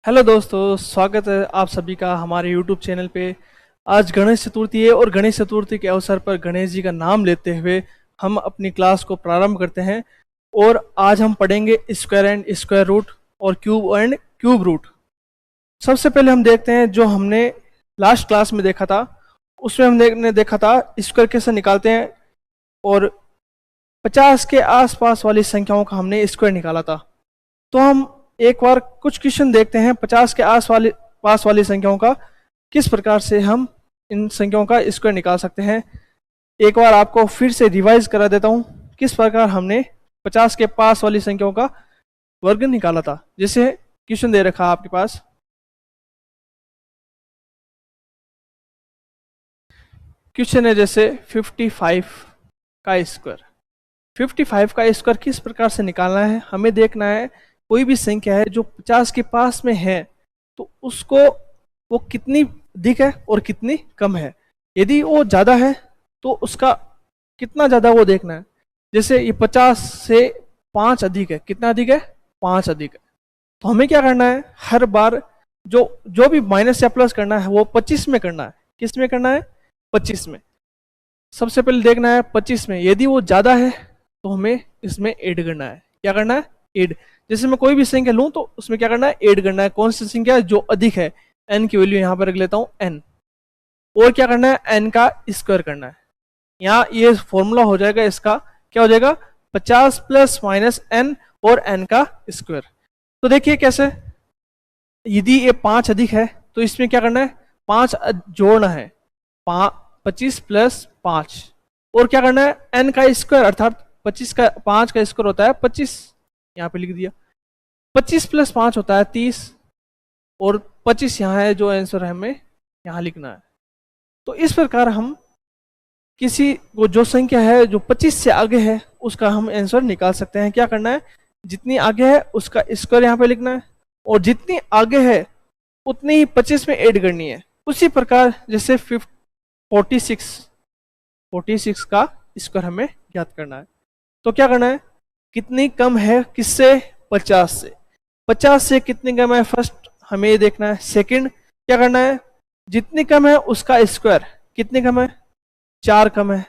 Hello दोस्तों, स्वागत है आप सभी का हमारे यूट्यूब चैनल पे। आज गणेश चतुर्थी है और गणेश चतुर्थी के अवसर पर गणेश जी का नाम लेते हुए हम अपनी क्लास को प्रारंभ करते हैं। और आज हम पढ़ेंगे स्क्वायर एंड स्क्वायर रूट और क्यूब एंड क्यूब रूट। सबसे पहले हम देखते हैं जो हमने लास्ट क्लास में देखा था। उसमें हमने देखा था स्क्वायर कैसे निकालते हैं और 50 के आसपास वाली संख्याओं का हमने स्क्वायर निकाला था। तो हम एक बार कुछ क्वेश्चन देखते हैं 50 के पास वाली संख्याओं का किस प्रकार से हम इन संख्याओं का स्क्वायर निकाल सकते हैं। एक बार आपको फिर से रिवाइज करा देता हूं किस प्रकार हमने 50 के पास वाली संख्याओं का वर्ग निकाला था। जैसे क्वेश्चन दे रखा आपके पास, क्वेश्चन है जैसे 55 का स्क्वायर। 55 का स्क्वायर किस प्रकार से निकालना है, हमें देखना है कोई भी संख्या है जो 50 के पास में है तो उसको वो कितनी अधिक है और कितनी कम है। यदि वो ज़्यादा है तो उसका कितना ज़्यादा वो देखना है। जैसे ये 50 से 5 अधिक है, कितना अधिक है, 5 अधिक है। तो हमें क्या करना है, हर बार जो जो भी माइनस या प्लस करना है वो 25 में करना है। किस में करना है, 25 में। सबसे पहले देखना है 25 में, यदि वो ज़्यादा है तो हमें इसमें ऐड करना है। क्या करना है, ऐड। जैसे मैं कोई भी संख्या लूं तो उसमें क्या करना है, ऐड करना है। कौन सी संख्या जो अधिक है, n की वैल्यू यहां पर रख लेता हूं n। और क्या करना है, n का स्क्वायर करना है। यहाँ ये फॉर्मूला हो जाएगा, इसका क्या हो जाएगा, 50 प्लस माइनस n और n का स्क्वायर। तो देखिए कैसे, यदि ये 5 अधिक है तो इसमें क्या करना है, 5 जोड़ना है, 25 प्लस 5। और क्या करना है, n का स्क्वायर अर्थात 25 का 5 का स्क्वायर होता है 25, यहाँ पे लिख दिया। 25 प्लस 5 होता है 30 और 25 यहाँ है, जो आंसर है हमें यहाँ लिखना है। तो इस प्रकार हम किसी को जो संख्या है जो 25 से आगे है उसका हम आंसर निकाल सकते हैं। क्या करना है, जितनी आगे है उसका स्क्वायर यहाँ पे लिखना है और जितनी आगे है उतनी ही 25 में ऐड करनी है। उसी प्रकार जैसे 46 का स्क्वायर हमें ज्ञात करना है। तो क्या करना है, कितनी कम है किससे, 50 से। 50 से कितनी कम है, फर्स्ट हमें ये देखना है। सेकंड क्या करना है, जितनी कम है उसका स्क्वायर। कितनी कम है, 4 कम है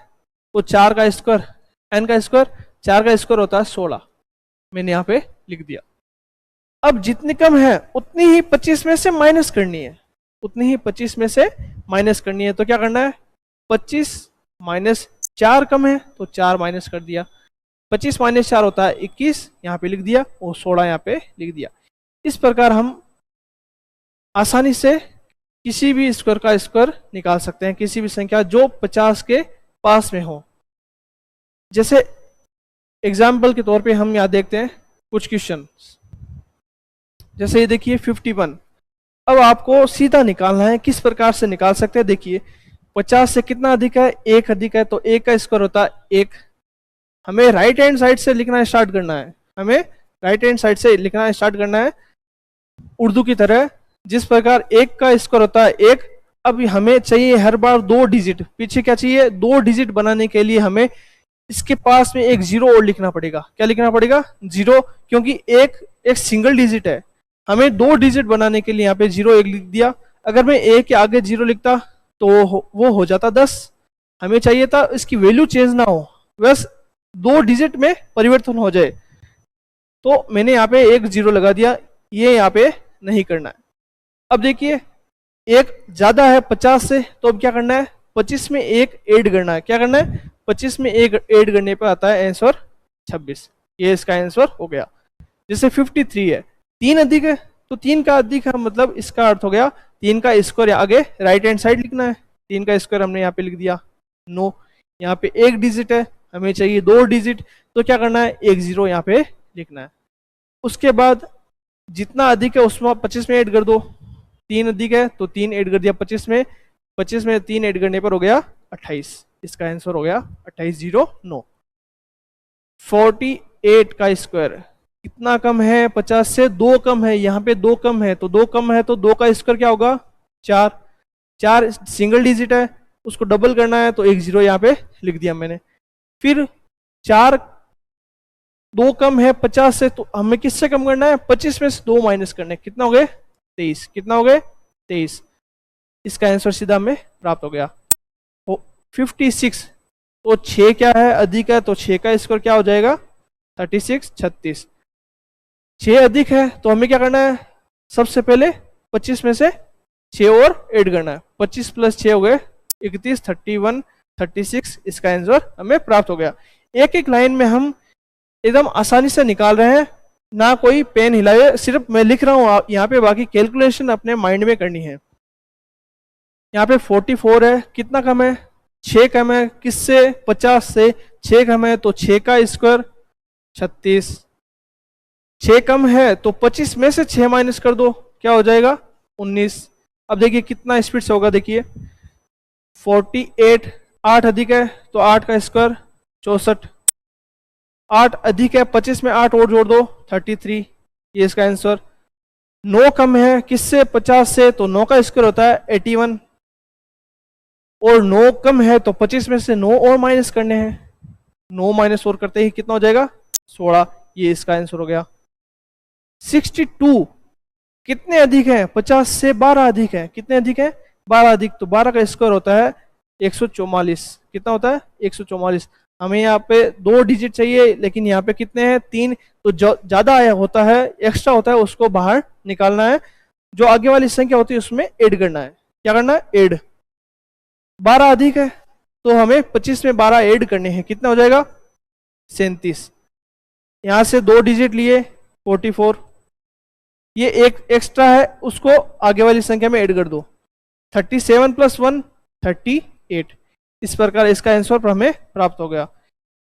तो 4 का स्क्वायर, n का स्क्वायर, 4 का स्क्वायर होता है 16। मैंने यहाँ पे लिख दिया। अब जितनी कम है उतनी ही 25 में से माइनस करनी है, उतनी ही 25 में से माइनस करनी है। तो क्या करना है, 25 माइनस 4 कम है तो 4 माइनस कर दिया। 25 माइनस 4 होता है 21, यहाँ पे लिख दिया, और 16 यहाँ पे लिख दिया। इस प्रकार हम आसानी से किसी भी स्क्वायर का स्क्वायर निकाल सकते हैं, किसी भी संख्या जो 50 के पास में हो। जैसे एग्जाम्पल के तौर पे हम यहाँ देखते हैं कुछ क्वेश्चन। जैसे ये देखिए 51। अब आपको सीधा निकालना है, किस प्रकार से निकाल सकते हैं। देखिए 50 से कितना अधिक है, 1 अधिक है तो 1 का स्क्वायर होता है 1। हमें राइट हैंड साइड से लिखना स्टार्ट करना है, हमें राइट हैंड साइड से लिखना स्टार्ट करना है उर्दू की तरह। जिस प्रकार 1 का स्क्वायर होता है 1। अब हमें चाहिए हर बार 2 डिजिट, पीछे क्या चाहिए, 2 डिजिट बनाने के लिए हमें इसके पास में एक 0 और लिखना पड़ेगा। क्या लिखना पड़ेगा, 0, क्योंकि एक सिंगल डिजिट है। हमें 2 डिजिट बनाने के लिए यहाँ पे 0 एक लिख दिया। अगर मैं 1 के आगे 0 लिखता तो वो हो जाता 10। हमें चाहिए था इसकी वैल्यू चेंज ना हो, बस 2 डिजिट में परिवर्तन हो जाए। तो मैंने यहाँ पे एक 0 लगा दिया, ये यहाँ पे नहीं करना है। अब देखिए एक ज्यादा है 50 से, तो अब क्या करना है, 25 में एक ऐड करना है। क्या करना है, 25 में एक ऐड करने पर आता है आंसर 26। ये इसका आंसर हो गया। जैसे 53 है, 3 अधिक है तो 3 का अधिक है, मतलब इसका अर्थ हो गया 3 का स्क्वायर आगे राइट हैंड साइड लिखना है। 3 का स्क्वायर हमने यहाँ पे लिख दिया 9। यहाँ पे एक डिजिट है, हमें चाहिए 2 डिजिट, तो क्या करना है, एक 0 यहाँ पे लिखना है। उसके बाद जितना अधिक है उसमें 25 में ऐड कर दो। 3 अधिक है तो 3 ऐड कर दिया 25 में, 25 में 3 ऐड करने पर हो गया 28। इसका आंसर हो गया 2809। 48 का स्क्वायर कितना कम है, 50 से 2 कम है। यहाँ पे 2 कम है तो 2 कम है तो 2 का स्क्वायर क्या होगा, 4। 4 सिंगल डिजिट है, उसको डबल करना है तो एक 0 यहाँ पे लिख दिया मैंने। फिर 4 2 कम है 50 से, तो हमें किससे कम करना है, 25 में से 2 माइनस करने, कितना हो गए 23। कितना हो गए? 23। इसका आंसर सीधा हमें प्राप्त हो गया। 56। तो 6 क्या है? अधिक है, तो 6 का स्क्वायर क्या हो जाएगा? 36, 36। 6 अधिक है तो हमें क्या करना है? सबसे पहले 25 में से 6 और ऐड करना है। 25 प्लस 6 हो गए 31, 31, 36। इसका आंसर हमें प्राप्त हो गया। एक एक लाइन में हम एकदम आसानी से निकाल रहे हैं, ना कोई पेन हिलाए, सिर्फ मैं लिख रहा हूँ यहाँ पे, बाकी कैलकुलेशन अपने माइंड में करनी है। यहाँ पे 44 है, कितना कम है? 6 कम है, किससे? 50 से। 6 कम है तो 6 का स्क्वायर 36। 6 कम है तो 25 में से 6 माइनस कर दो, क्या हो जाएगा? 19। अब देखिए कितना स्पीड से होगा, देखिए 48। 8 अधिक है तो 8 का स्क्वायर 64। 8 अधिक है, 25 में 8 और जोड़ दो 33। ये इसका आंसर। 9 कम है, किससे? 50 से, तो 9 का स्क्वायर होता है 81। और 9 कम है तो 25 में से 9 और माइनस करने हैं। 9 माइनस और करते ही कितना हो जाएगा? 16। ये इसका आंसर हो गया। 62 कितने अधिक है? 50 से 12 अधिक है। कितने अधिक है? 12 अधिक, तो 12 का स्क्वायर होता है 144। कितना होता है? 144। हमें यहाँ पे 2 डिजिट चाहिए, लेकिन यहाँ पे कितने हैं? 3। तो जो ज्यादा आया होता है, एक्स्ट्रा होता है, उसको बाहर निकालना है। जो आगे वाली संख्या होती है उसमें ऐड करना है। क्या करना है? ऐड। 12 अधिक है तो हमें 25 में 12 ऐड करने हैं। कितना हो जाएगा? 37। यहां से 2 डिजिट लिए 44। ये एक एक्स्ट्रा है, उसको आगे वाली संख्या में ऐड कर दो। 37 प्लस 1 38। इस प्रकार इसका आंसर पर हमें प्राप्त हो गया।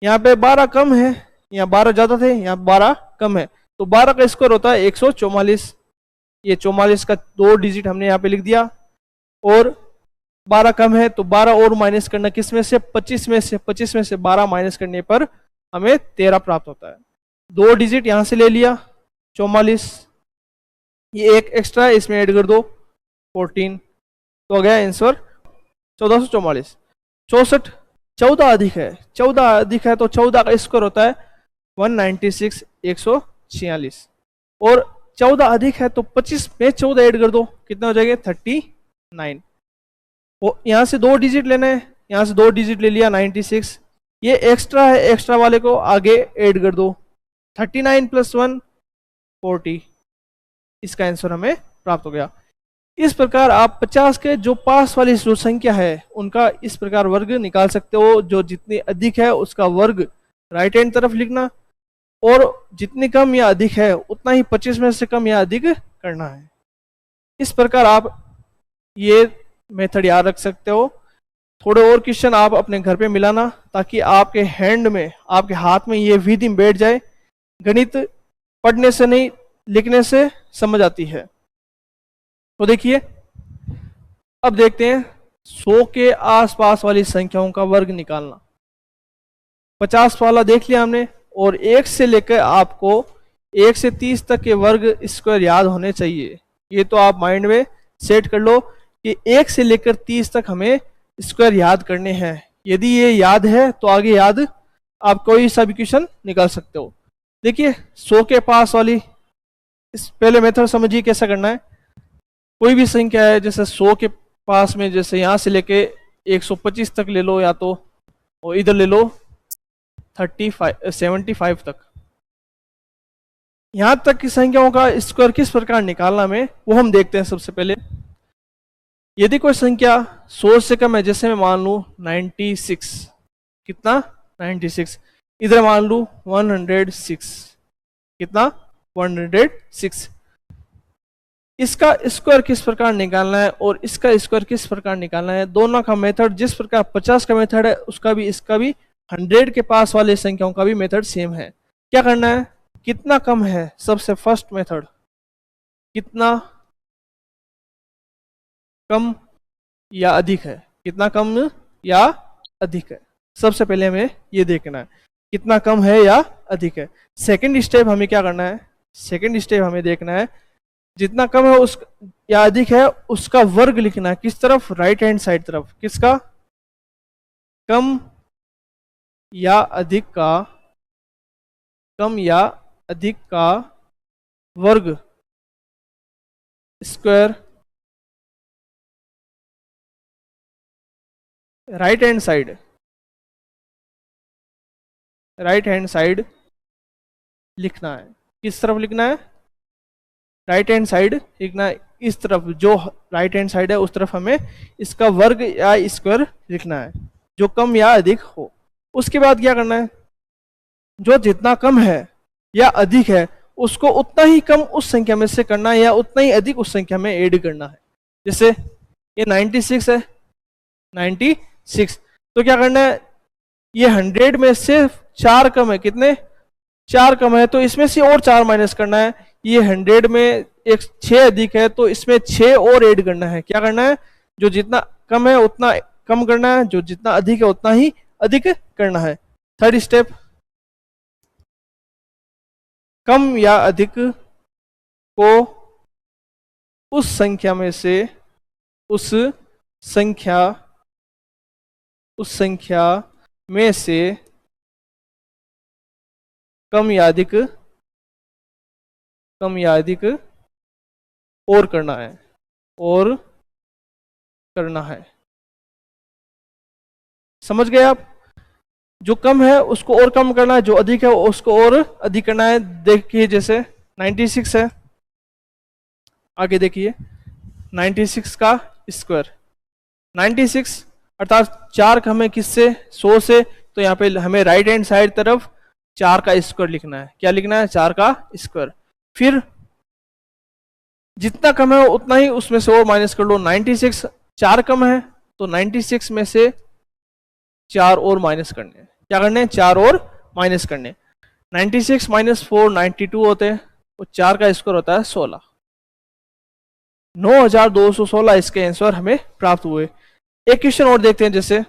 यहाँ पे 12 कम है, यहाँ 12 ज्यादा थे, यहाँ 12 कम है, तो 12 का स्क्वायर होता है 144। ये 44 का 2 डिजिट हमने यहाँ पे लिख दिया। और 12 कम है तो 12 और माइनस करना, किस में से? 25 में से। 25 में से 12 माइनस करने पर हमें 13 प्राप्त होता है। 2 डिजिट यहां से ले लिया 44। ये एक एक्स्ट्रा है, इसमें ऐड कर दो 14। तो हो गया आंसर 1444। 64 14 अधिक है। 14 अधिक है तो 14 का स्क्वायर होता है 196 146। और 14 अधिक है तो 25 में 14 ऐड कर दो, कितना हो जाएगा? 39। वो यहाँ से 2 डिजिट लेना है, यहाँ से 2 डिजिट ले लिया 96। ये एक्स्ट्रा है, एक्स्ट्रा वाले को आगे ऐड कर दो। 39 प्लस 1 40। इसका आंसर हमें प्राप्त हो गया। इस प्रकार आप 50 के जो पास वाली जो संख्या है उनका इस प्रकार वर्ग निकाल सकते हो। जो जितनी अधिक है उसका वर्ग राइट हैंड तरफ लिखना, और जितनी कम या अधिक है उतना ही 25 में से कम या अधिक करना है। इस प्रकार आप ये मेथड याद रख सकते हो। थोड़े और क्वेश्चन आप अपने घर पे मिलाना, ताकि आपके हैंड में, आपके हाथ में ये विधि बैठ जाए। गणित पढ़ने से नहीं, लिखने से समझ आती है। तो देखिए अब देखते हैं 100 के आसपास वाली संख्याओं का वर्ग निकालना। 50 वाला देख लिया हमने, और 1 से लेकर आपको 1 से 30 तक के वर्ग स्क्वायर याद होने चाहिए। ये तो आप माइंड में सेट कर लो कि 1 से लेकर 30 तक हमें स्क्वायर याद करने हैं। यदि ये याद है तो आगे याद आप कोई सा भी क्वेश्चन निकाल सकते हो। देखिए 100 के पास वाली इस पहले मेथड समझिए कैसा करना है। कोई भी संख्या है, जैसे 100 के पास में, जैसे यहाँ से लेके 125 तक ले लो, या तो और इधर ले लो 75 तक। यहां तक की संख्याओं का स्क्वायर किस प्रकार निकालना में, वो हम देखते हैं। सबसे पहले यदि कोई संख्या 100 से कम है, जैसे मैं मान लू 96। कितना? 96। इधर मान लू 106। कितना? 106। इसका स्क्वायर किस प्रकार निकालना है और इसका स्क्वायर किस प्रकार निकालना है, दोनों का मेथड जिस प्रकार 50 का मेथड है उसका भी, इसका भी 100 के पास वाले संख्याओं का भी मेथड सेम है। क्या करना है? कितना कम है, सबसे फर्स्ट मेथड, कितना कम या अधिक है। कितना कम या अधिक है, सबसे पहले हमें ये देखना है कितना कम है या अधिक है। सेकंड स्टेप हमें क्या करना है? सेकंड स्टेप हमें देखना है जितना कम है उस या अधिक है उसका वर्ग लिखना है। किस तरफ? राइट हैंड साइड तरफ। किसका? कम या अधिक का, कम या अधिक का वर्ग square right hand side, right hand side लिखना है। किस तरफ लिखना है? राइट हैंड साइड लिखना है, इस तरफ जो राइट हैंड साइड है उस तरफ हमें इसका वर्ग या स्क्वायर लिखना है, जो कम या अधिक हो। उसके बाद क्या करना है, जो जितना कम है या अधिक है उसको उतना ही कम उस संख्या में से करना है या उतना ही अधिक उस संख्या में ऐड करना है। जैसे ये 96 है, 96, तो क्या करना है, ये 100 में से 4 कम है, कितने? 4 कम है, तो इसमें से और 4 माइनस करना है। ये 100 में एक 6 अधिक है, तो इसमें 6 और ऐड करना है। क्या करना है, जो जितना कम है उतना कम करना है, जो जितना अधिक है उतना ही अधिक करना है। थर्ड स्टेप, कम या अधिक को उस संख्या में से उस संख्या में से कम या अधिक और करना है, और करना है। समझ गए आप? जो कम है उसको और कम करना है, जो अधिक है उसको और अधिक करना है। देखिए जैसे 96 है, आगे देखिए 96 का स्क्वायर, 96 अर्थात 4 कम है किससे? 100 से, तो यहाँ पे हमें राइट हैंड साइड तरफ 4 का स्क्वायर लिखना है। क्या लिखना है? 4 का स्क्वायर। फिर जितना कम है उतना ही उसमें से और माइनस कर लो। 96 4 कम है, तो 96 में से 4 और माइनस करने। क्या करने? 4 और माइनस करने। 96 माइनस 4 92 होते हैं, और 4 का स्क्वायर होता है 16। 9216 इसके आंसर हमें प्राप्त हुए। एक क्वेश्चन और देखते हैं, जैसे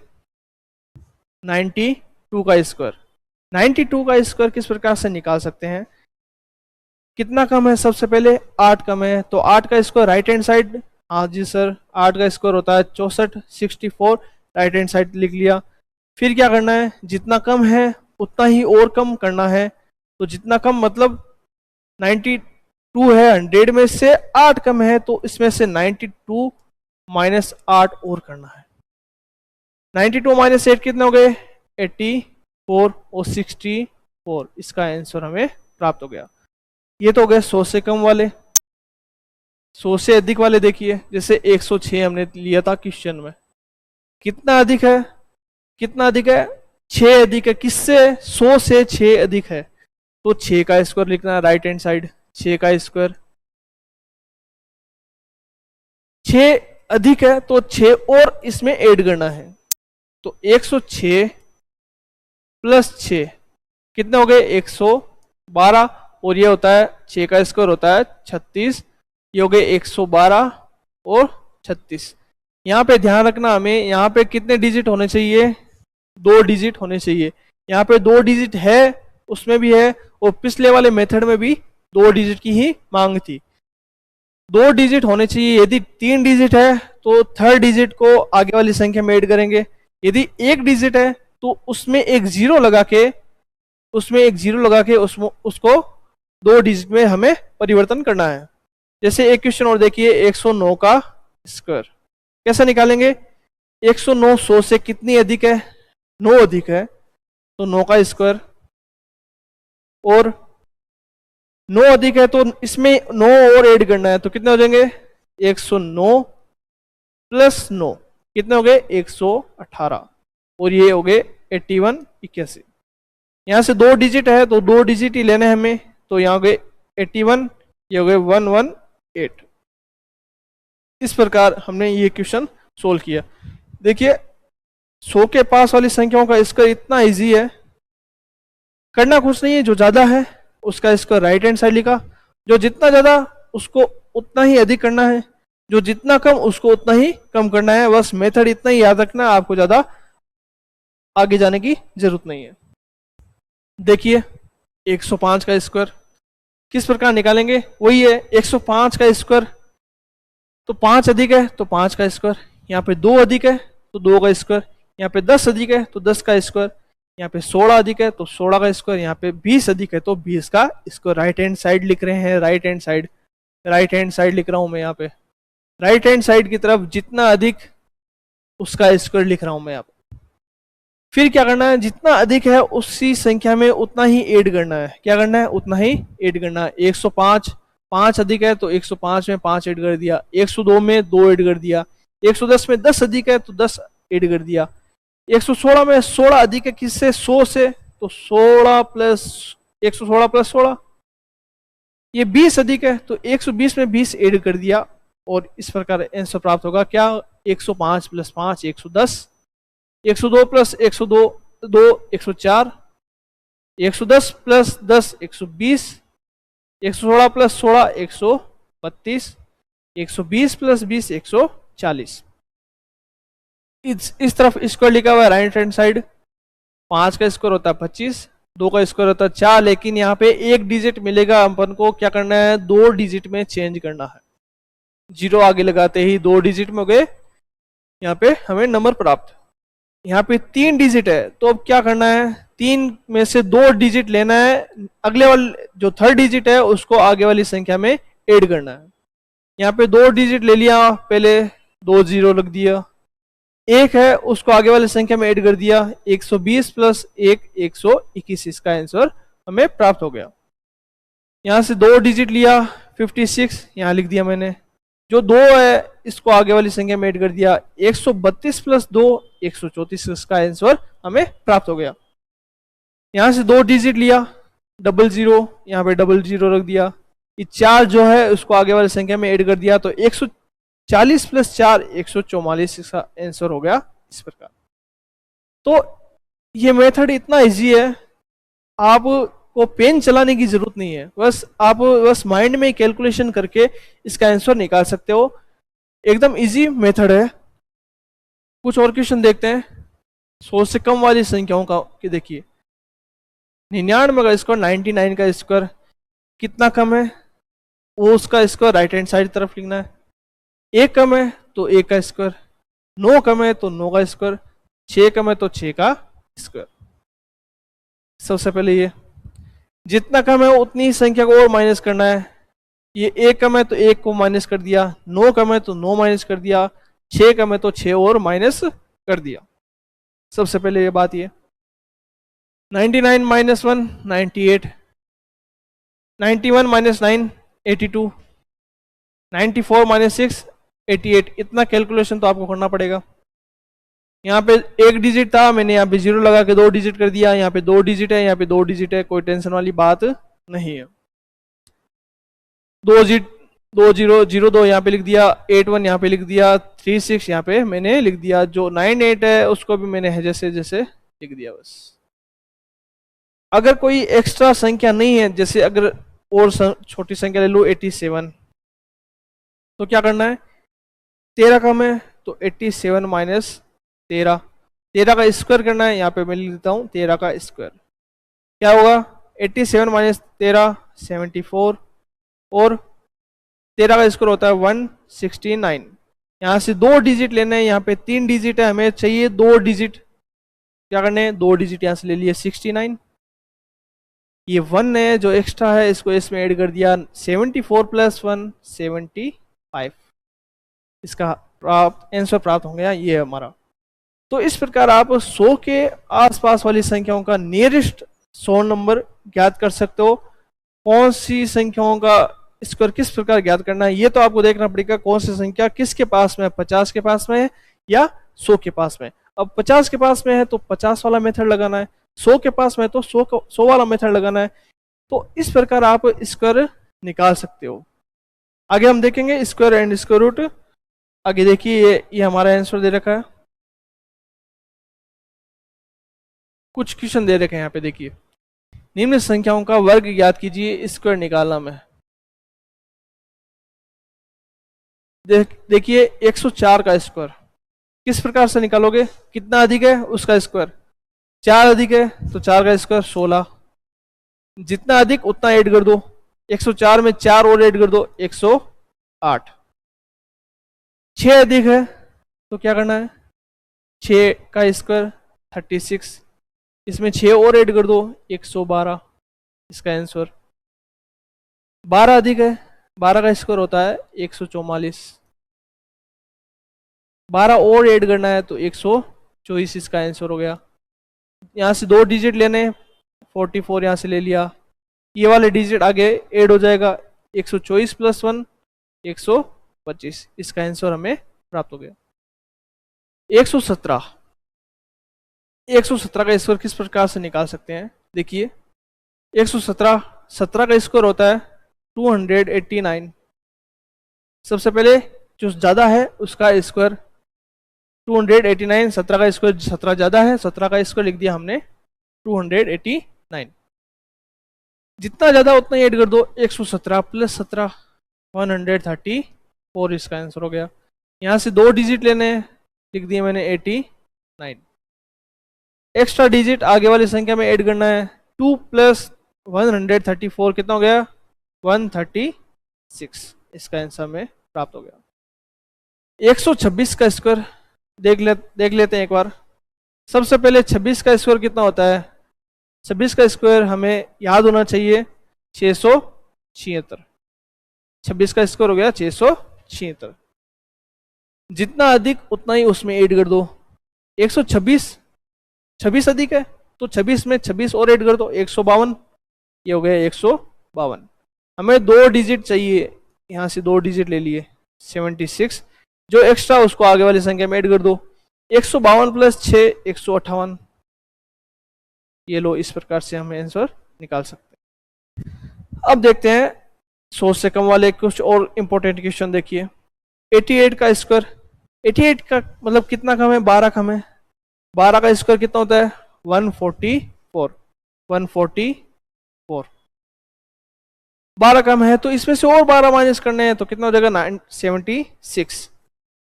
92 का स्क्वायर। 92 का स्क्वायर किस प्रकार से निकाल सकते हैं? कितना कम है? सबसे पहले 8 कम है, तो 8 का स्क्वायर राइट हैंड साइड, हाँ जी सर, 8 का स्क्वायर होता है 64, 64 राइट हैंड साइड लिख लिया। फिर क्या करना है, जितना कम है उतना ही और कम करना है। तो जितना कम मतलब 92 है, 100 में से 8 कम है, तो इसमें से 92 माइनस 8 और करना है। 92 माइनस 8 कितने हो गए? 84 और 64, इसका आंसर हमें प्राप्त हो गया। ये तो हो गए 100 से कम वाले। 100 से अधिक वाले देखिए, जैसे 106 हमने लिया था क्वेश्चन में। कितना अधिक है? कितना अधिक है? 6 अधिक है। किससे? 100 से 6 अधिक है, तो 6 का स्क्वायर लिखना है राइट हैंड साइड। 6 का स्क्वायर, 6 अधिक है तो 6 और इसमें ऐड करना है। तो 106 प्लस 6 कितने हो गए? 112, और ये होता है 6 का स्क्वायर होता है 36। ये हो गए 112 और 36। यहाँ पे ध्यान रखना, हमें यहाँ पे कितने डिजिट होने चाहिए? 2 डिजिट होने चाहिए। यहाँ पे 2 डिजिट है, उसमें भी है, और पिछले वाले मेथड में भी 2 डिजिट की ही मांग थी। 2 डिजिट होने चाहिए। यदि 3 डिजिट है तो थर्ड डिजिट को आगे वाली संख्या में ऐड करेंगे। यदि 1 डिजिट है तो उसमें एक जीरो लगा के उसको 2 डिजिट में हमें परिवर्तन करना है। जैसे एक क्वेश्चन और देखिए, 109 का स्क्वायर कैसे निकालेंगे? 109 100 से कितनी अधिक है? 9 अधिक है, तो 9 का स्क्वायर, और 9 अधिक है तो इसमें 9 और ऐड करना है, तो कितने हो जाएंगे? 109 प्लस 9 कितने हो गए? 118, और ये हो गए 81 81। यहां से 2 डिजिट है तो 2 डिजिट ही लेने हैं हमें, तो यहाँ हो गए 81, ये हो गए 118। इस प्रकार हमने ये क्वेश्चन सोल्व किया। देखिए 100 के पास वाली संख्याओं का इसका इतना इजी है, करना कुछ नहीं है। जो ज्यादा है उसका इसका राइट हैंड साइड लिखा, जो जितना ज्यादा उसको उतना ही अधिक करना है, जो जितना कम उसको उतना ही कम करना है। बस मेथड इतना ही याद रखना है, आपको ज्यादा आगे जाने की जरूरत नहीं है। देखिए 105 का स्क्वायर किस प्रकार निकालेंगे? वही है 105 का स्क्वायर, तो 5 अधिक है तो 5 का स्क्वायर, यहाँ पे 2 अधिक है तो 2 का स्क्वायर, यहाँ पे 10 अधिक है तो 10 का स्क्वायर, यहाँ पे 16 अधिक है तो 16 का स्क्वायर, यहाँ पे 20 अधिक है तो 20 का स्क्वायर। राइट हैंड साइड लिख रहे हैं, right hand side. Right hand side लिख रहा हूं मैं यहाँ पे, राइट हैंड साइड की तरफ जितना अधिक उसका स्क्वायर लिख रहा हूं मैं यहाँ पे। फिर क्या करना है, जितना अधिक है उसी संख्या में उतना ही ऐड करना है। क्या करना है, उतना ही ऐड करना है। 105, 5 अधिक है तो 105 में 5 ऐड कर दिया, 102 में 2 ऐड कर दिया, 110 में 10 अधिक है तो 10 ऐड कर दिया, 116 में 16 अधिक है किससे, 100 से, तो 16 प्लस 116 प्लस 16, ये 20 अधिक है तो 120 में 20 ऐड कर दिया, और इस प्रकार आंसर प्राप्त होगा क्या, 105 plus 5 110, 102 plus 102 2 104, 110 plus 10 120, 116 plus 16 132, 120 plus 20 140। इस तरफ स्क्वायर लिखा हुआ है राइट हैंड साइड। 5 का स्क्वायर होता है 25, 2 का स्क्वायर होता है 4, लेकिन यहाँ पे एक डिजिट मिलेगा अपन को, क्या करना है, 2 डिजिट में चेंज करना है। 0 आगे लगाते ही 2 डिजिट में हो गए, यहाँ पे हमें नंबर प्राप्त। यहाँ पे 3 डिजिट है तो अब क्या करना है, 3 में से 2 डिजिट लेना है, अगले वाले जो थर्ड डिजिट है उसको आगे वाली संख्या में ऐड करना है। यहाँ पे 2 डिजिट ले लिया, पहले 2 0 रख दिया, 1 है उसको आगे वाली संख्या में ऐड कर दिया, 120 प्लस 1 121, इसका आंसर हमें प्राप्त हो गया। यहाँ से 2 डिजिट लिया, 56 यहाँ लिख दिया मैंने, जो 2 है इसको आगे वाली संख्या में ऐड कर दिया, 132 प्लस 2 134, इसका आंसर हमें प्राप्त हो गया। यहाँ से 2 डिजिट लिया, 00 यहाँ पे 00 रख दिया, ये 4 जो है उसको आगे वाली संख्या में ऐड कर दिया, तो 140 प्लस 4 144, इसका आंसर हो गया इस प्रकार। तो ये मेथड इतना इजी है, आपको पेन चलाने की जरूरत नहीं है, बस आप बस माइंड में कैलकुलेशन करके इसका आंसर निकाल सकते हो। एकदम इजी मेथड है। कुछ और क्वेश्चन देखते हैं 100 से कम वाली संख्याओं का। कि देखिए 99 का स्क्वायर, 99 का स्क्वायर कितना कम है, वो उसका स्क्वायर राइट हैंड साइड तरफ लिखना है। 1 कम है तो 1 का स्क्वायर, 9 कम है तो 9 का स्क्वायर, 6 कम है तो 6 का स्क्वायर। सबसे पहले ये जितना कम है उतनी ही संख्या को और माइनस करना है। ये 1 कम है तो 1 को माइनस कर दिया, 9 कम है तो 9 माइनस कर दिया, 6 कम है तो 6 और माइनस कर दिया। सबसे पहले ये बात, ये 99 माइनस 1 98, 91 माइनस 9 82, 94 माइनस 6 88। इतना कैलकुलेशन तो आपको करना पड़ेगा। यहाँ पे 1 डिजिट था, मैंने यहाँ पे 0 लगा के 2 डिजिट कर दिया, यहाँ पे 2 डिजिट है, यहाँ पे 2 डिजिट है, कोई टेंशन वाली बात नहीं है। 2 0 0 2 यहाँ पे लिख दिया, 8 1 यहाँ पे लिख दिया, 3 6 यहाँ पे मैंने लिख दिया, जो 9 8 है उसको भी मैंने जैसे जैसे लिख दिया बस। अगर कोई एक्स्ट्रा संख्या नहीं है, जैसे अगर और छोटी संख्या ले लो 87, तो क्या करना है, 13 कम है तो 87 माइनस 13, 13 का स्क्वायर करना है। यहाँ पे मैं लिख देता हूँ 13 का स्क्वायर, क्या होगा 87 माइनस 13 74, और 13 का स्क्वायर होता है 169। यहाँ से 2 डिजिट लेना है, यहाँ पे 3 डिजिट है, हमें चाहिए 2 डिजिट। क्या करने हैं, 2 डिजिट यहाँ से ले लिए 69, ये 1 है जो एक्स्ट्रा है इसको इसमें ऐड कर दिया, 74 प्लस 1 75, इसका आंसर प्राप्त हो गया, ये है हमारा। तो इस प्रकार आप 100 के आसपास वाली संख्याओं का नियरेस्ट 100 नंबर ज्ञात कर सकते हो। कौन सी संख्याओं का स्क्वायर किस प्रकार ज्ञात करना है, ये तो आपको देखना पड़ेगा कौन सी संख्या किसके पास में है, 50 के पास में है या 100 के पास में। अब 50 के पास में है तो 50 वाला मेथड लगाना है, 100 के पास में है तो 100 वाला मेथड लगाना है। तो इस प्रकार आप स्क्वायर निकाल सकते हो। आगे हम देखेंगे स्क्वायर एंड स्क्वायर रूट। आगे देखिए ये हमारा आंसर दे रखा है, कुछ क्वेश्चन दे रखे हैं यहाँ पे। देखिए निम्न संख्याओं का वर्ग ज्ञात कीजिए, स्क्वायर निकालना में। देखिए 104 का स्क्वायर किस प्रकार से निकालोगे, कितना अधिक है उसका स्क्वायर, 4 अधिक है तो 4 का स्क्वायर 16, जितना अधिक उतना ऐड कर दो, 104 में 4 और ऐड कर दो 108। 6 अधिक है तो क्या करना है, 6 का स्क्वायर 36, इसमें 6 और ऐड कर दो 112, इसका आंसर। 12 अधिक है, 12 का स्क्वायर होता है 144। 12 और ऐड करना है तो 124 इसका आंसर हो गया। यहाँ से 2 डिजिट लेने, 44 यहाँ से ले लिया, ये वाले डिजिट आगे ऐड हो जाएगा, 124 प्लस 1 125, इसका आंसर हमें प्राप्त हो गया। 117 117 का स्क्वायर किस प्रकार से निकाल सकते हैं? देखिए 117 17 का स्क्वायर होता है 289। सबसे पहले जो ज्यादा है उसका स्क्वायर 289, 17 का स्क्वायर 17 ज्यादा है, 17 का स्क्वायर लिख दिया हमने 289। जितना ज्यादा उतना ही ऐड कर दो, 117 प्लस 17 134, इसका आंसर हो गया। यहाँ से 2 डिजिट लेने, लिख दिया मैंने 89। एक्स्ट्रा डिजिट आगे वाली संख्या में ऐड करना है, 2 प्लस 134 कितना हो गया? 136, इसका आंसर में प्राप्त हो गया। 126 का स्क्वायर देख लेते हैं एक बार। सबसे पहले 26 का स्क्वायर कितना होता है? 26 का स्क्वायर हमें याद होना चाहिए 676। 26 का स्क्वायर हो गया 676। जितना अधिक उतना ही उसमें ऐड कर दो। 126 26 अधिक है तो 26 में 26 और ऐड कर दो, 152, ये हो गया 152। हमें 2 डिजिट चाहिए, यहाँ से 2 डिजिट ले लिए 76, जो एक्स्ट्रा उसको आगे वाली संख्या में ऐड कर दो, 152 प्लस 6 158। ये लो, इस प्रकार से हम आंसर निकाल सकते हैं। अब देखते हैं 100 से कम वाले कुछ और इंपॉर्टेंट क्वेश्चन। देखिए 88 का स्क्वायर, 88 का मतलब कितना कम है? 12 कम है। 12 का स्क्वायर कितना होता है? 144। 144 12 कम है तो इसमें से और 12 माइनस करने हैं तो कितना हो जाएगा? 76।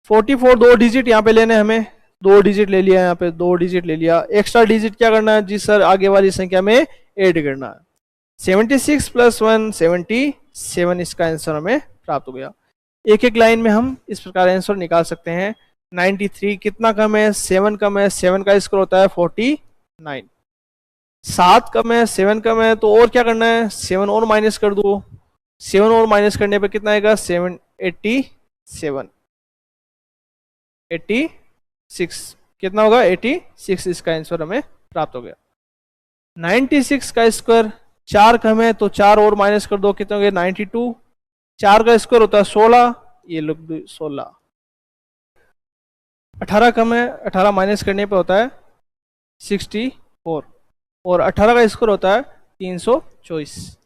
44 2 डिजिट यहाँ पे लेने हमें, 2 डिजिट ले लिया, यहाँ पे 2 डिजिट ले लिया। एक्स्ट्रा डिजिट क्या करना है? जी सर, आगे वाली संख्या में ऐड करना है। 76 प्लस 1 77, इसका आंसर हमें प्राप्त हो गया। एक एक लाइन में हम इस प्रकार आंसर निकाल सकते हैं। 93 कितना कम है? 7 कम है, 7 का स्क्वायर होता है 49। 7 कम है, 7 कम है तो और क्या करना है? 7 और माइनस कर दो, 7 और माइनस करने पे कितना आएगा? 87 86, कितना होगा? 86, इसका आंसर हमें प्राप्त हो गया। 96 का स्क्वायर 4 कम है तो 4 और माइनस कर दो, कितना हो गया? 92। 4 का स्क्वायर होता है 16, ये लोग 16। 18 कम है, 18 माइनस करने पे होता है 64, और 18 का स्क्वायर होता है 324।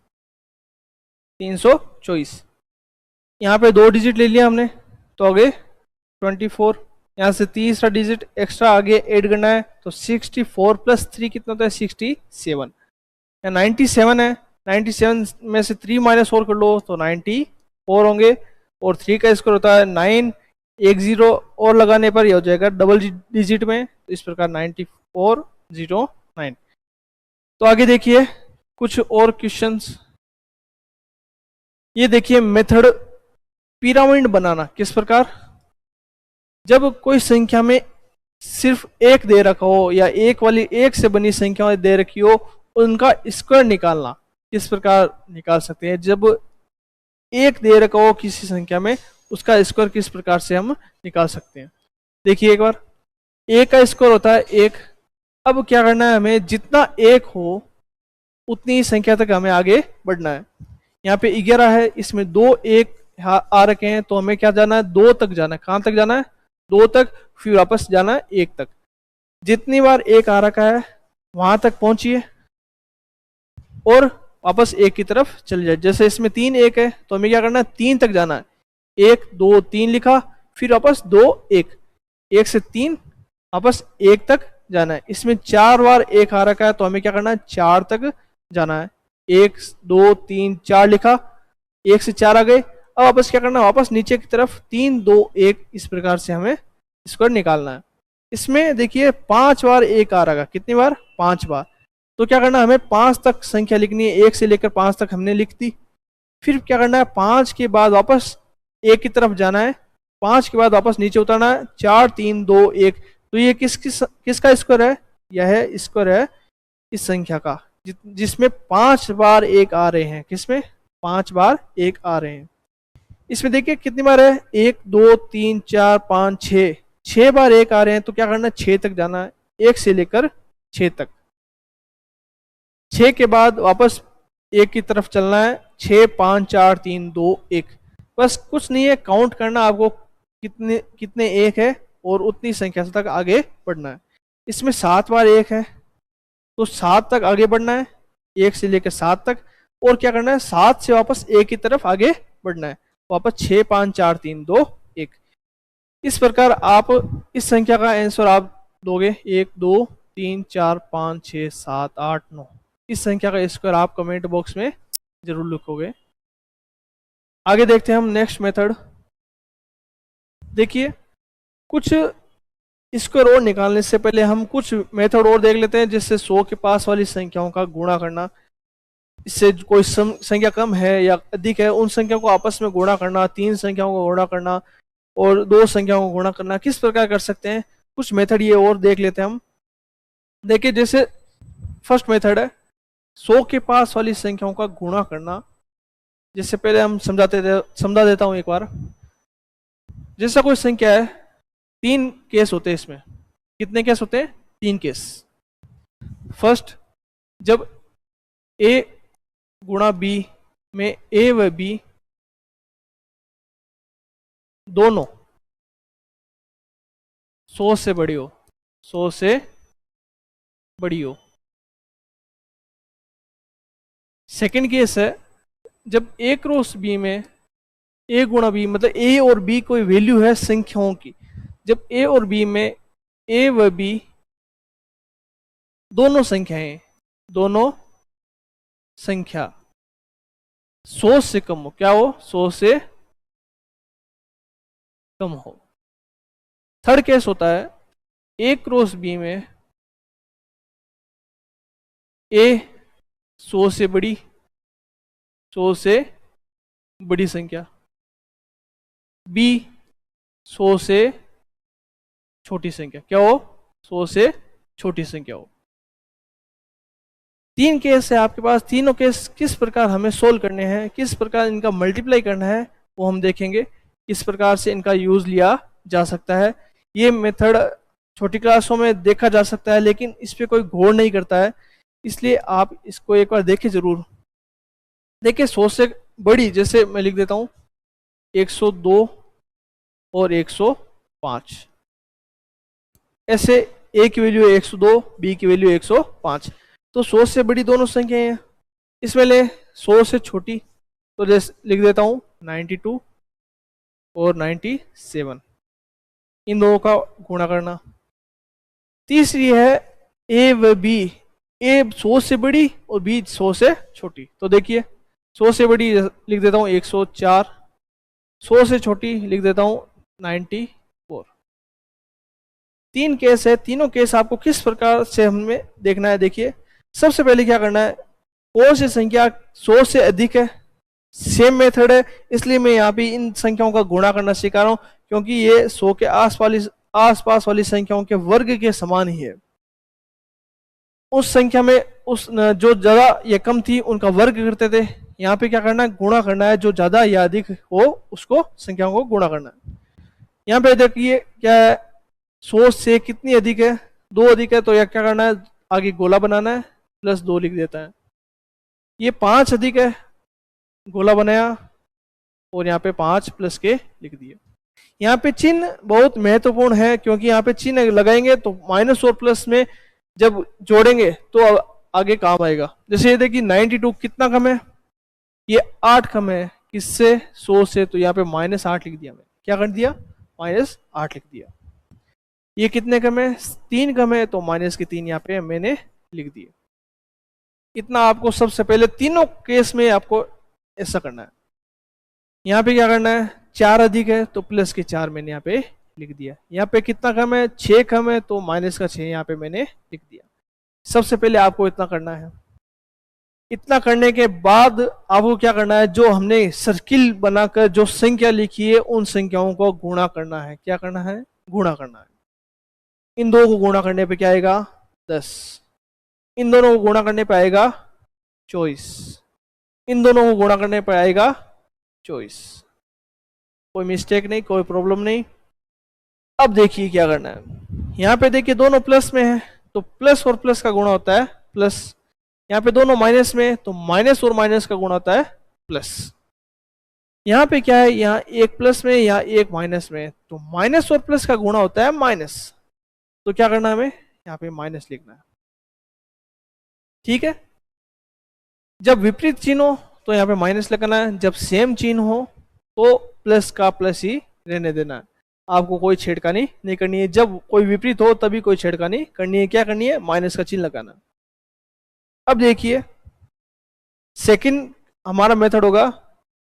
324 यहाँ पे 2 डिजिट ले लिया हमने तो आगे 24। यहाँ से तीसरा डिजिट एक्स्ट्रा आगे ऐड करना है तो 64 प्लस 3 कितना होता है? 67। या 97 है, 97 में से 3 माइनस 4 कर लो तो 94 होंगे, और 3 का स्क्वायर होता है 9, एक 0 और लगाने पर यह हो जाएगा डबल डिजिट में, तो इस प्रकार 9409। तो आगे देखिए कुछ और क्वेश्चंस। ये देखिए मेथड पिरामिड बनाना किस प्रकार। जब कोई संख्या में सिर्फ एक दे रखा हो या एक वाली एक से बनी संख्या दे रखी हो, उनका स्क्वायर निकालना किस प्रकार निकाल सकते हैं। जब एक दे रखा हो किसी संख्या में, उसका स्क्वायर किस प्रकार से हम निकाल सकते हैं। देखिए एक बार, एक का स्क्वायर होता है 1। अब क्या करना है हमें? जितना एक हो उतनी ही संख्या तक हमें आगे बढ़ना है। यहाँ पे 11 है, इसमें 2 एक आ रखे हैं तो हमें क्या जाना है? 2 तक जाना है। कहाँ तक जाना है? 2 तक, फिर वापस जाना है 1 तक। जितनी बार 1 आ रखा है वहां तक पहुंचिए और वापस 1 की तरफ चले जाए। जैसे इसमें 3 1 है तो हमें क्या करना है? 3 तक जाना है। 1 2 3 लिखा, फिर वापस 2 1, 1 से 3 वापस 1 तक जाना है। इसमें 4 बार 1 आ रखा है तो हमें क्या करना है? 4 तक जाना है। 1 2 3 4 लिखा, 1 से 4 आ गए। अब वापस क्या करना है? वापस नीचे की तरफ 3 2 1, इस प्रकार से हमें स्क्वायर निकालना है। इसमें देखिए 5 बार 1 आ रहा है। कितनी बार? 5 बार। तो क्या करना है? हमें 5 तक संख्या लिखनी है। 1 से लेकर 5 तक हमने लिख दी। फिर क्या करना है? 5 के बाद वापस 1 की तरफ जाना है। 5 के बाद वापस नीचे उतरना है। 4 3 2 1। तो ये किसका स्क्वायर है? यह स्क्वायर है इस संख्या का, जिसमें 5 बार 1 आ रहे हैं। किसमें? 5 बार 1 आ रहे हैं। इसमें देखिए कितनी बार है, 1 2 3 4 5 6, 6 बार 1 आ रहे हैं, तो क्या करना है, 6 तक जाना है, 1 से लेकर 6 तक। 6 के बाद वापस 1 की तरफ चलना है, 6 5 4 3 2 1। बस कुछ नहीं है, काउंट करना आपको कितने कितने 1 है और उतनी संख्या तक आगे बढ़ना है। इसमें 7 बार 1 है तो 7 तक आगे बढ़ना है, 1 से लेकर 7 तक। और क्या करना है, 7 से वापस 1 की तरफ आगे बढ़ना है, वापस 6 5 4 3 2 1। इस प्रकार आप इस संख्या का आंसर आप दोगे 1 2 3 4 5 6 7 8 9। इस संख्या का स्क्वायर आप कमेंट बॉक्स में जरूर लिखोगे। आगे देखते हैं हम नेक्स्ट मेथड। देखिए कुछ स्क्वायर और निकालने से पहले हम कुछ मेथड और देख लेते हैं, जिससे 100 के पास वाली संख्याओं का गुणा करना, इससे कोई संख्या कम है या अधिक है उन संख्याओं को आपस में गुणा करना, 3 संख्याओं को गुणा करना और 2 संख्याओं को गुणा करना, किस प्रकार कर सकते हैं, कुछ मेथड ये और देख लेते हैं हम। देखिए जैसे फर्स्ट मेथड है 100 के पास वाली संख्याओं का गुणा करना। जिससे पहले हम समझा देता हूं एक बार। जैसा कोई संख्या है, 3 केस होते हैं इसमें। कितने केस होते हैं, 3 केस। फर्स्ट, जब a गुणा b में a व b दोनों 100 से बड़ी हो, 100 से बड़ी हो। सेकंड केस है जब a क्रॉस b में a गुणा b, मतलब a और b कोई वैल्यू है संख्याओं की। जब a और b में a व b दोनों संख्याएं, दोनों संख्या 100 से कम हो, क्या हो, 100 से कम हो। थर्ड केस होता है a क्रॉस b में a 100 से बड़ी, 100 से बड़ी संख्या, b 100 से छोटी संख्या, क्या हो, 100 से छोटी संख्या हो। 3 केस है आपके पास। तीनों केस किस प्रकार हमें सोल्व करने हैं, किस प्रकार इनका मल्टीप्लाई करना है, वो हम देखेंगे। किस प्रकार से इनका यूज लिया जा सकता है। ये मेथड छोटी क्लासों में देखा जा सकता है, लेकिन इस पे कोई गौर नहीं करता है, इसलिए आप इसको एक बार देखिए जरूर। देखिए 100 से बड़ी, जैसे मैं लिख देता हूँ 102 और 105। ऐसे a की वैल्यू है 102, b की वैल्यू 105। तो 100 से बड़ी दोनों संख्याएं हैं। इसमें ले 100 से छोटी, तो जैसे लिख देता हूँ 92 और 97, इन दोनों का गुणा करना। तीसरी है a व b, a 100 से बड़ी और b 100 से छोटी। तो देखिए 100 से बड़ी लिख देता हूँ 104, 100 से छोटी लिख देता हूँ 94। 3 केस है। तीनों केस आपको किस प्रकार से हमें देखना है। देखिए सबसे पहले क्या करना है, कौन सी संख्या 100 से अधिक है। सेम मेथड है, इसलिए मैं यहाँ पे इन संख्याओं का गुणा करना सिखा रहा हूँ, क्योंकि ये 100 के आसपास वाली संख्याओं के वर्ग के समान ही है। उस संख्या में उस जो ज्यादा या कम थी उनका वर्ग करते थे। यहाँ पे क्या करना है, गुणा करना है, जो ज्यादा या अधिक हो उसको संख्याओं को गुणा करना है। यहाँ पे देखिए क्या है, 100 से कितनी अधिक है, 2 अधिक है, तो यह क्या करना है, आगे गोला बनाना है, +2 लिख देता है। ये 5 अधिक है, गोला बनाया और यहाँ पे 5 प्लस के लिख दिए। यहाँ पे चिन्ह बहुत महत्वपूर्ण है, क्योंकि यहाँ पे चिन्ह लगाएंगे तो माइनस और प्लस में जब जोड़ेंगे तो आगे काम आएगा। जैसे ये देखिए 92 कितना कम है, ये 8 कम है किससे, 100 से, तो यहाँ पे -8 लिख दिया। मैं क्या कर दिया, -8 लिख दिया। ये कितने कम है, 3 कम है, तो -3 यहाँ पे मैंने लिख दिए। इतना आपको सबसे पहले तीनों केस में आपको ऐसा करना है। यहाँ पे क्या करना है, 4 अधिक है तो प्लस के 4 मैंने यहाँ पे लिख दिया। यहाँ पे कितना कम है, 6 कम है, तो -6 यहाँ पे मैंने लिख दिया। सबसे पहले आपको इतना करना है। इतना करने के बाद आपको क्या करना है, जो हमने सर्किल बनाकर जो संख्या लिखी है उन संख्याओं को गुणा करना है। क्या करना है, गुणा करना है। इन दो को गुणा करने पे क्या आएगा, 10। इन दोनों को गुणा करने पे आएगा 24। इन दोनों को गुणा करने पे आएगा 24। कोई मिस्टेक नहीं, कोई प्रॉब्लम नहीं। अब देखिए क्या करना है, यहाँ पे देखिए दोनों प्लस में है तो प्लस और प्लस का गुणा होता है प्लस, यहाँ पे दोनों माइनस में तो माइनस और माइनस का गुणा होता है प्लस। यहाँ पे क्या है, यहाँ एक प्लस में यहाँ एक माइनस में तो माइनस और प्लस का गुणा होता है माइनस। तो क्या करना है हमें, यहाँ पे माइनस लिखना है। ठीक है, जब विपरीत चिन्ह हो तो यहाँ पे माइनस लगाना है, जब सेम चिन्ह हो तो प्लस का प्लस ही रहने देना है। आपको कोई छेड़खानी नहीं करनी है, जब कोई विपरीत हो तभी कोई छेड़खानी करनी है। क्या करनी है, माइनस का चिन्ह लगाना। अब देखिए सेकंड हमारा मेथड होगा,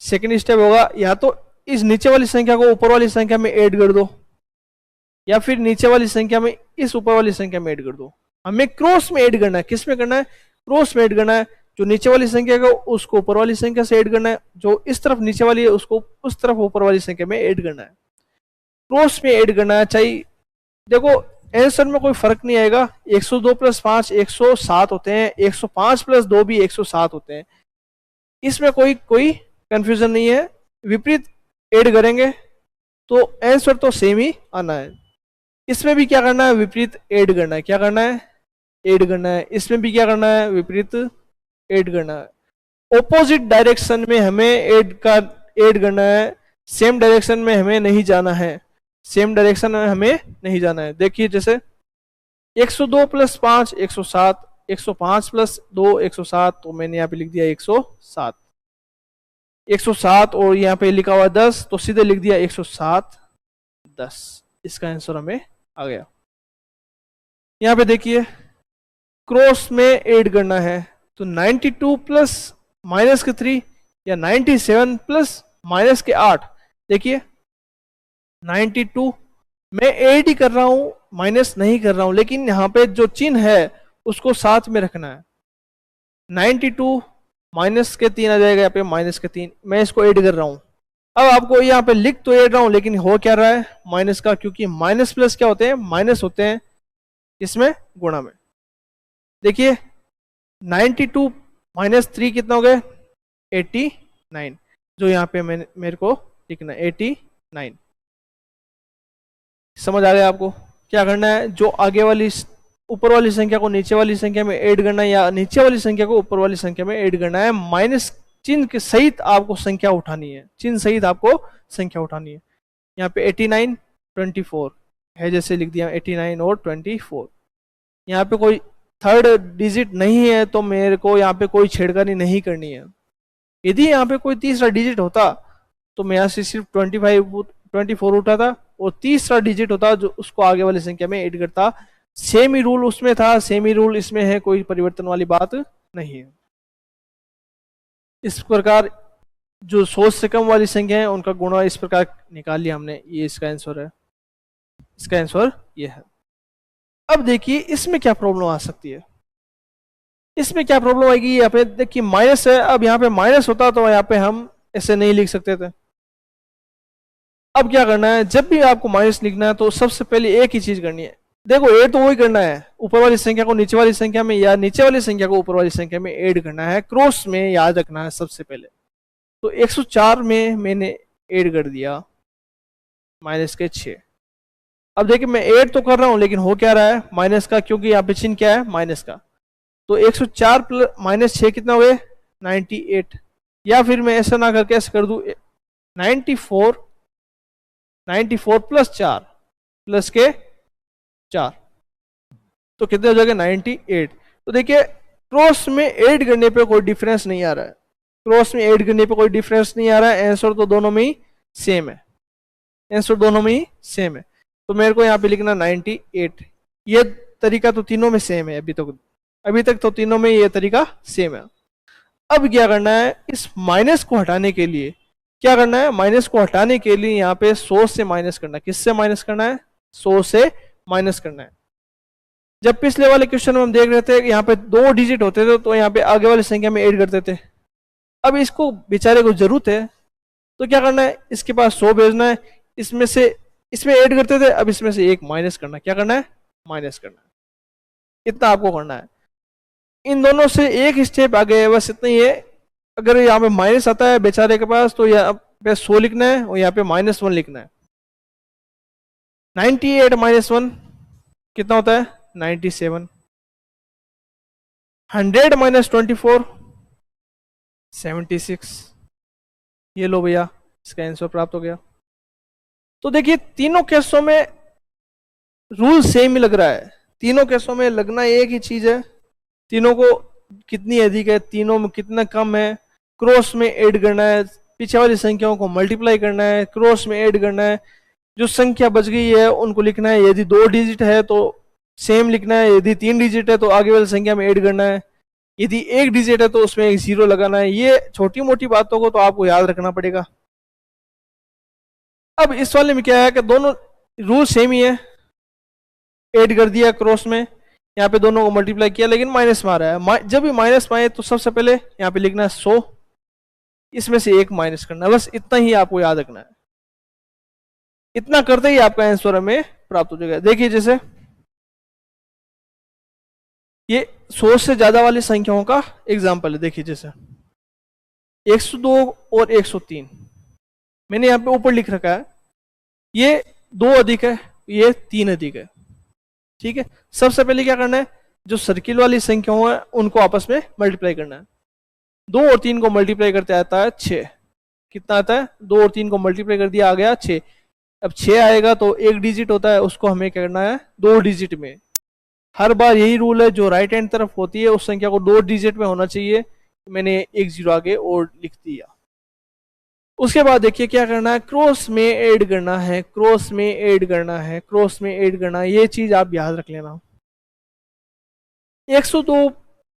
सेकंड स्टेप होगा, या तो इस नीचे वाली संख्या को ऊपर वाली संख्या में ऐड कर दो, या फिर नीचे वाली संख्या में इस ऊपर वाली संख्या में ऐड कर दो। हमें क्रॉस में ऐड करना है। किस में करना है, क्रॉस में ऐड करना है। जो नीचे वाली संख्या को उसको ऊपर वाली संख्या से ऐड करना है, जो इस तरफ नीचे वाली है उसको उस तरफ ऊपर वाली संख्या में ऐड करना है। क्रॉस में ऐड करना है। चाहिए देखो आंसर में कोई फर्क नहीं आएगा। 102 प्लस 5 107 होते हैं, 105 प्लस 2 भी 107 होते हैं। इसमें कोई कंफ्यूजन नहीं है। विपरीत ऐड करेंगे तो आंसर तो सेम ही आना है। इसमें भी क्या करना है, विपरीत ऐड करना है। क्या करना है, ऐड करना है। इसमें भी क्या करना है, विपरीत ऐड करना है। ऑपोजिट डायरेक्शन में हमें ऐड करना है, सेम डायरेक्शन में हमें नहीं जाना है। सेम डायरेक्शन में हमें नहीं जाना है। देखिए जैसे 102 प्लस 5 107, 105 प्लस 2 107, तो मैंने यहाँ पे लिख दिया 107। 107 और यहाँ पे लिखा हुआ 10 तो सीधे लिख दिया 107 10। इसका आंसर हमें आ गया। यहाँ पे देखिए क्रॉस में ऐड करना है तो 92 प्लस माइनस के 3 या 97 प्लस माइनस के 8। देखिए 92 मैं ऐड ही कर रहा हूं, माइनस नहीं कर रहा हूं, लेकिन यहाँ पे जो चिन्ह है उसको साथ में रखना है। 92 माइनस के 3 आ जाएगा, यहाँ पे माइनस के 3, मैं इसको ऐड कर रहा हूं। अब आपको यहाँ पे लिख तो ऐड रहा हूं लेकिन हो क्या रहा है, माइनस का, क्योंकि माइनस प्लस क्या होते हैं, माइनस होते हैं। इसमें गुणा में देखिए 92 माइनस 3 कितना हो गया, 89, जो यहाँ पे मेरे को लिखना है 89। समझ आ गया आपको। क्या करना है, जो आगे वाली ऊपर वाली संख्या को नीचे वाली संख्या में ऐड करना है, या नीचे वाली संख्या को ऊपर वाली संख्या में ऐड करना है। माइनस चिन्ह के सहित आपको संख्या उठानी है, चिन्ह सहित आपको संख्या उठानी है। यहाँ पे 89 24 है, जैसे लिख दिया 89 और 24। यहाँ पे कोई थर्ड डिजिट नहीं है तो मेरे को यहाँ पे कोई छेड़खानी नहीं करनी है। यदि यहाँ पे कोई तीसरा डिजिट होता तो मैं यहाँ से सिर्फ 24 उठाता और तीसरा डिजिट होता जो उसको आगे वाली संख्या में ऐड करता। सेम ही रूल उसमें था, सेम ही रूल इसमें है, कोई परिवर्तन वाली बात नहीं है। इस प्रकार जो 100 से कम वाली संख्या है उनका गुणा इस प्रकार निकाल लिया हमने। ये इसका आंसर है, इसका आंसर ये है। अब देखिए इसमें क्या प्रॉब्लम आ सकती है। इसमें क्या प्रॉब्लम आएगी, यहाँ पे देखिए माइनस है। अब यहाँ पे माइनस होता तो यहाँ पे हम ऐसे नहीं लिख सकते थे। अब क्या करना है, जब भी आपको माइनस लिखना है तो सबसे पहले एक ही चीज करनी है। देखो ऐड तो वही करना है, ऊपर वाली संख्या को नीचे वाली संख्या में या नीचे वाली संख्या को ऊपर वाली संख्या में ऐड करना है। क्रॉस में याद रखना है सबसे पहले। तो 104 में मैंने ऐड कर दिया माइनस के 6। अब देखिए मैं ऐड तो कर रहा हूं लेकिन हो क्या रहा है, माइनस का, क्योंकि यहाँ पे चिन्ह क्या है, माइनस का। तो 104 प्लस माइनस 6 कितना हुए, 98। या फिर मैं ऐसा ना करके ऐसा कर दूं 94 प्लस 4 प्लस के 4, तो कितने हो जाएगा 98। तो देखिए क्रॉस में ऐड करने पे कोई डिफरेंस नहीं आ रहा है, क्रॉस में ऐड करने पे कोई डिफरेंस नहीं आ रहा है। आंसर तो दोनों में ही सेम है, आंसर दोनों में ही सेम है। तो मेरे को यहाँ पे लिखना 98। ये तरीका तो तीनों में सेम है। अभी तक तो तीनों में ये तरीका सेम है। अब क्या करना है, इस माइनस को हटाने के लिए क्या करना है, माइनस को हटाने के लिए यहाँ पे 100 से माइनस करना है। किससे माइनस करना है, 100 से माइनस करना है। जब पिछले वाले क्वेश्चन में हम देख रहे थे कि यहाँ पे 2 डिजिट होते थे तो यहाँ पे आगे वाली संख्या में ऐड करते थे। अब इसको बेचारे को जरूरत है तो क्या करना है, इसके पास 100 भेजना है, इसमें से इसमें ऐड करते थे, अब इसमें से एक माइनस करना है। क्या करना है, माइनस करना है। इतना आपको करना है। इन दोनों से एक स्टेप आगे है, बस इतना ही है। अगर यहाँ पे माइनस आता है बेचारे के पास तो पे 100 लिखना है और यहाँ पे -1 लिखना है। 98 -1 कितना होता है? 97। 100 -24 76। ये लो भैया, इसका आंसर प्राप्त हो गया। तो देखिए तीनों केसों में रूल सेम ही लग रहा है, तीनों केसों में लगना एक ही चीज है। तीनों को कितनी अधिक है, तीनों में कितना कम है, क्रॉस में ऐड करना है, पीछे वाली संख्याओं को मल्टीप्लाई करना है, क्रॉस में ऐड करना है, जो संख्या बच गई है उनको लिखना है। यदि 2 डिजिट है तो सेम लिखना है, यदि 3 डिजिट है तो आगे वाली संख्या में ऐड करना है, यदि 1 डिजिट है तो उसमें एक 0 लगाना है। ये छोटी मोटी बातों को तो आपको याद रखना पड़ेगा। अब इस वाले में क्या है कि दोनों रूल सेम ही है, ऐड कर दिया क्रॉस में, यहाँ पे दोनों को मल्टीप्लाई किया, लेकिन माइनस में आ रहा है। जब भी माइनस में आए तो सबसे पहले यहाँ पे लिखना है 100, इसमें से एक माइनस करना है, बस इतना ही आपको याद रखना है। इतना करते ही आपका आंसर हमें प्राप्त हो जाएगा। देखिए जैसे ये 100 से ज्यादा वाली संख्याओं का एग्जाम्पल है। देखिए जैसे 102 और 103 मैंने यहाँ पे ऊपर लिख रखा है, ये 2 अधिक है, ये 3 अधिक है, ठीक है। सबसे पहले क्या करना है, जो सर्किल वाली संख्याओं है उनको आपस में मल्टीप्लाई करना है। 2 और 3 को मल्टीप्लाई करते आता है 6। कितना आता है? 2 और 3 को मल्टीप्लाई कर दिया, आ गया 6। अब 6 आएगा तो एक डिजिट होता है, उसको हमें क्या करना है? 2 डिजिट में। हर बार यही रूल है, जो राइट हैंड तरफ होती है उस संख्या को 2 डिजिट में होना चाहिए। मैंने एक 0 आगे और लिख दिया। उसके बाद देखिए क्या करना है, क्रॉस में ऐड करना है, क्रॉस में ऐड करना है, क्रॉस में ऐड करना है। ये चीज आप याद रख लेना।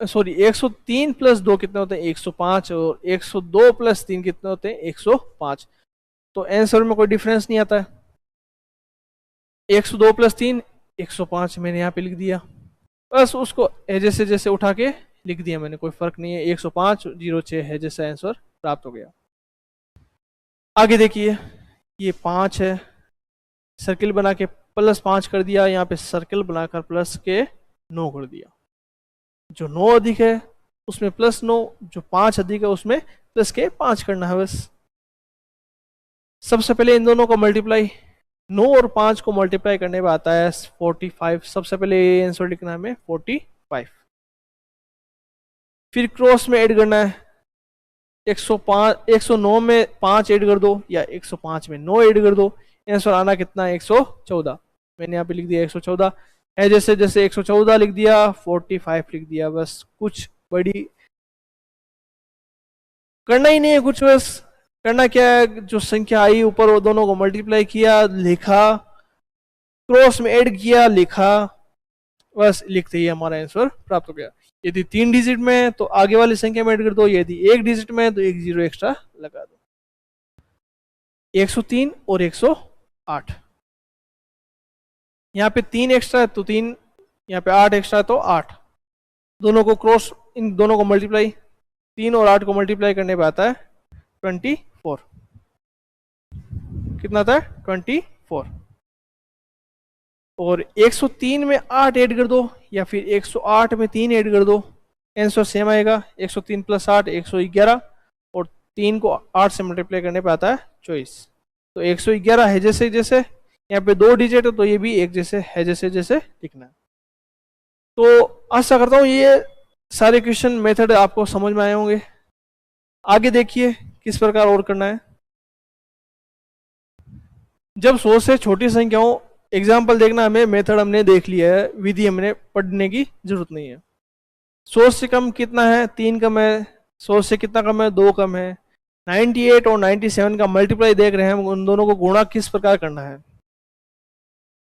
103 प्लस 2 कितने होते हैं? 105। और 102 प्लस 3 कितने होते हैं? 105। तो आंसर में कोई डिफरेंस नहीं आता है। 102 प्लस 3 105 मैंने यहाँ पे लिख दिया, बस उसको जैसे जैसे उठा के लिख दिया मैंने, कोई फर्क नहीं है। 105.06 है जैसा आंसर प्राप्त हो गया। आगे देखिए ये 5 है, सर्किल बना के +5 कर दिया, यहाँ पे सर्किल बनाकर प्लस के 9 कर दिया। जो 9 अधिक है उसमें +9, जो 5 अधिक है उसमें प्लस के 5 करना है बस। सबसे पहले इन दोनों को मल्टीप्लाई, 9 और 5 को मल्टीप्लाई करने में आता है 45। सबसे पहले आंसर लिखना है हमें 45। फिर क्रॉस में ऐड करना है, 109 में 5 ऐड कर दो या 105 में 9 ऐड कर दो, आंसर आना कितना है? 114। मैंने यहाँ पे लिख दिया 114 है, जैसे जैसे 114 लिख दिया, 45 लिख दिया, बस कुछ बड़ी करना ही नहीं है कुछ। बस करना क्या है, जो संख्या आई ऊपर वो दोनों को मल्टीप्लाई किया, लिखा, क्रॉस में ऐड किया, लिखा, बस लिखते ही हमारा आंसर प्राप्त हो गया। यदि 3 डिजिट में है तो आगे वाली संख्या में ऐड कर दो, यदि 1 डिजिट में है तो एक 0 एक्स्ट्रा लगा दो। 103 और 108, यहाँ पे 3 एक्स्ट्रा है तो 3, यहाँ पे 8 एक्स्ट्रा है तो 8। दोनों को क्रॉस, इन दोनों को मल्टीप्लाई, 3 और 8 को मल्टीप्लाई करने पे आता है 24। कितना आता है? 24। और 103 में 8 ऐड कर दो या फिर 108 में 3 ऐड कर दो, आंसर सेम आएगा। 103 प्लस 8 111, और 3 को 8 से मल्टीप्लाई करने पे आता है 24। तो 111 है जैसे जैसे, यहाँ पे 2 डिजिट है तो ये भी एक जैसे है जैसे जैसे लिखना है। तो आशा करता हूँ ये सारे क्वेश्चन मेथड आपको समझ में आए होंगे। आगे देखिए किस प्रकार और करना है। जब 100 से छोटी संख्याओं, एग्जाम्पल देखना, हमें मेथड हमने देख लिया है, विधि हमने पढ़ने की जरूरत नहीं है। 100 से कम कितना है? 3 कम है। 100 से कितना कम है? 2 कम है। 98 और 97 का मल्टीप्लाई देख रहे हैं हम, उन दोनों को गुणा किस प्रकार करना है।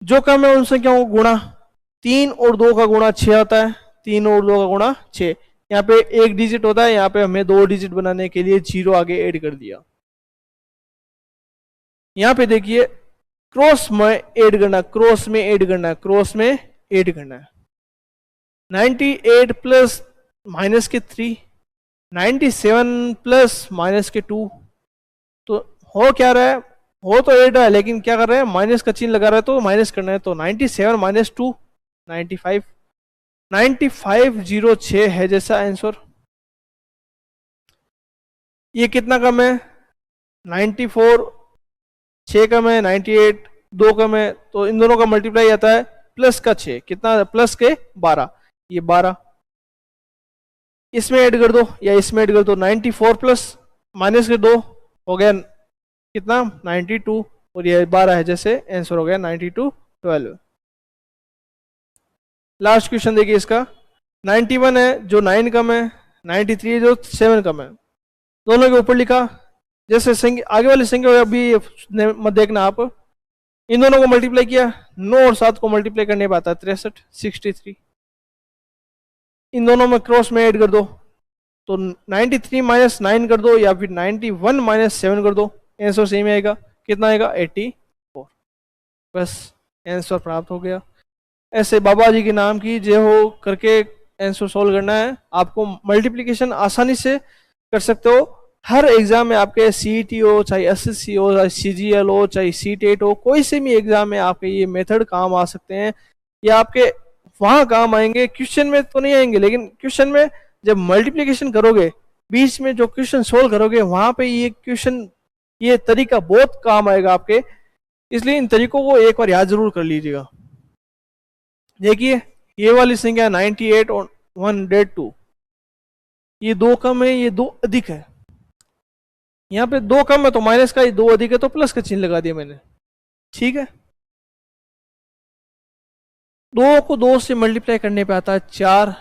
जो कम है उन संख्याओं को गुणा, 3 और 2 का गुणा 6 आता है, 3 और 2 का गुणा 6। यहाँ पे एक डिजिट होता है, यहाँ पे हमें 2 डिजिट बनाने के लिए 0 आगे ऐड कर दिया। यहाँ पे देखिए क्रॉस में ऐड करना, क्रॉस में ऐड करना, क्रॉस में ऐड करना है। 98 प्लस माइनस के 3, 97 प्लस माइनस के 2, तो हो क्या रहा है? हो तो 8 है, लेकिन क्या कर रहे हैं? माइनस का चिन्ह लगा रहा है तो माइनस करना है। तो 97 माइनस 2 95। 9506 है जैसा आंसर। ये कितना कम है? 94 6 कम है, 98 2 कम है, तो इन दोनों का मल्टीप्लाई आता है प्लस का 6, कितना प्लस के 12, ये 12 इसमें ऐड कर दो या इसमें ऐड कर दो, 94 प्लस माइनस के 2 हो गया कितना 92, और ये 12 है, जैसे आंसर हो गया 92 12। लास्ट क्वेश्चन देखिए इसका, 91 है जो 9 कम है, 93 है जो 7 कम है, दोनों के ऊपर लिखा, जैसे संख्या आगे वाली संख्या अभी मत देखना आप, इन दोनों को मल्टीप्लाई किया, 9 और 7 को मल्टीप्लाई करने पे आता है 63 63, इन दोनों में क्रॉस में ऐड कर दो, तो 93 माइनस 9 कर दो या फिर 91 माइनस 7 कर दो, आंसर सेम आएगा, कितना आएगा 84, बस आंसर प्राप्त हो गया। ऐसे बाबा जी के नाम की जय हो करके आंसर सोल्व करना है आपको, मल्टीप्लिकेशन आसानी से कर सकते हो। हर एग्जाम में आपके सीईटी हो, चाहे एसएससी हो, चाहे सीजीएल हो, चाहे सीटेट हो, कोई से भी एग्जाम में आपके ये मेथड काम आ सकते हैं, ये आपके वहां काम आएंगे, क्वेश्चन में तो नहीं आएंगे, लेकिन क्वेश्चन में जब मल्टीप्लिकेशन करोगे, बीच में जो क्वेश्चन सोल्व करोगे, वहां पे ये क्वेश्चन, ये तरीका बहुत काम आएगा आपके, इसलिए इन तरीकों को एक बार याद जरूर कर लीजिएगा। देखिए ये वाली संख्या 98 और 102, ये 2 कम है, ये 2 अधिक है, यहाँ पे 2 कम है तो माइनस का, ये 2 अधिक है तो प्लस का चिन्ह लगा दिया मैंने, ठीक है। 2 को 2 से मल्टीप्लाई करने पे आता है 4,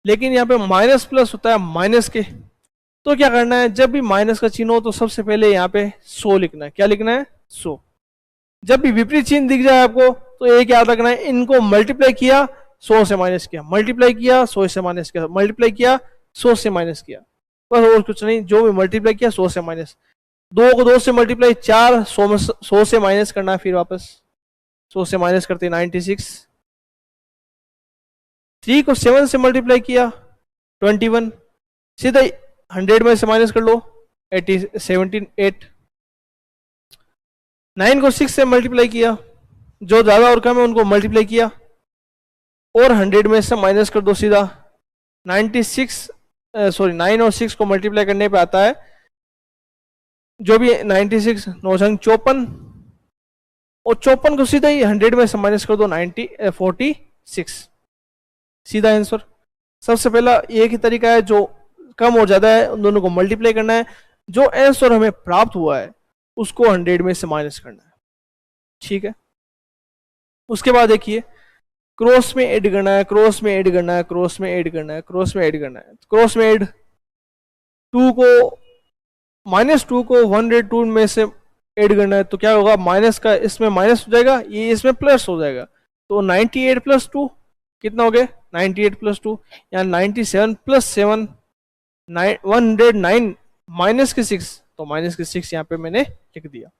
लेकिन यहाँ पे माइनस प्लस होता है माइनस के, तो क्या करना है, जब भी माइनस का चिन्ह हो तो सबसे पहले यहाँ पे 100 लिखना है, क्या लिखना है 100। जब भी विपरीत चिन्ह दिख जाए आपको तो एक याद रखना है, इनको मल्टीप्लाई किया 100 से माइनस किया, मल्टीप्लाई किया 100 से माइनस किया, मल्टीप्लाई किया 100 से माइनस किया, बस और कुछ नहीं, जो भी मल्टीप्लाई किया 100 से माइनस, 2 को 2 से मल्टीप्लाई 4, 100 से माइनस करना, फिर वापस 100 से माइनस करते 96, 3 को 7 से मल्टीप्लाई किया 21, सीधा 100 में से माइनस कर लो 8, 9 को 6 से मल्टीप्लाई किया, जो ज्यादा और कम है उनको मल्टीप्लाई किया और 100 में से माइनस कर दो सीधा 96, 9 और 6 को मल्टीप्लाई करने पे आता है जो भी 96 9 54, और 54 को सीधा ही 100 में से माइनस कर दो 46, सीधा आंसर। सबसे पहला एक ही तरीका है, जो कम और ज्यादा है उन दोनों को मल्टीप्लाई करना है, जो आंसर हमें प्राप्त हुआ है उसको 100 में से माइनस करना है, ठीक है। उसके बाद देखिए क्रॉस में ऐड करना है, क्रॉस में ऐड करना है, क्रॉस में ऐड करना है, क्रॉस में ऐड करना है, क्रॉस में ऐड 2 को -2 को 102 में से ऐड करना है, तो क्या होगा, माइनस का इसमें माइनस हो जाएगा, ये इसमें प्लस हो जाएगा, तो 98 प्लस 2 कितना हो गया 98 प्लस 2, या 97 प्लस 7 109 माइनस के 6, तो माइनस के 6 यहाँ पे मैंने लिख दिया।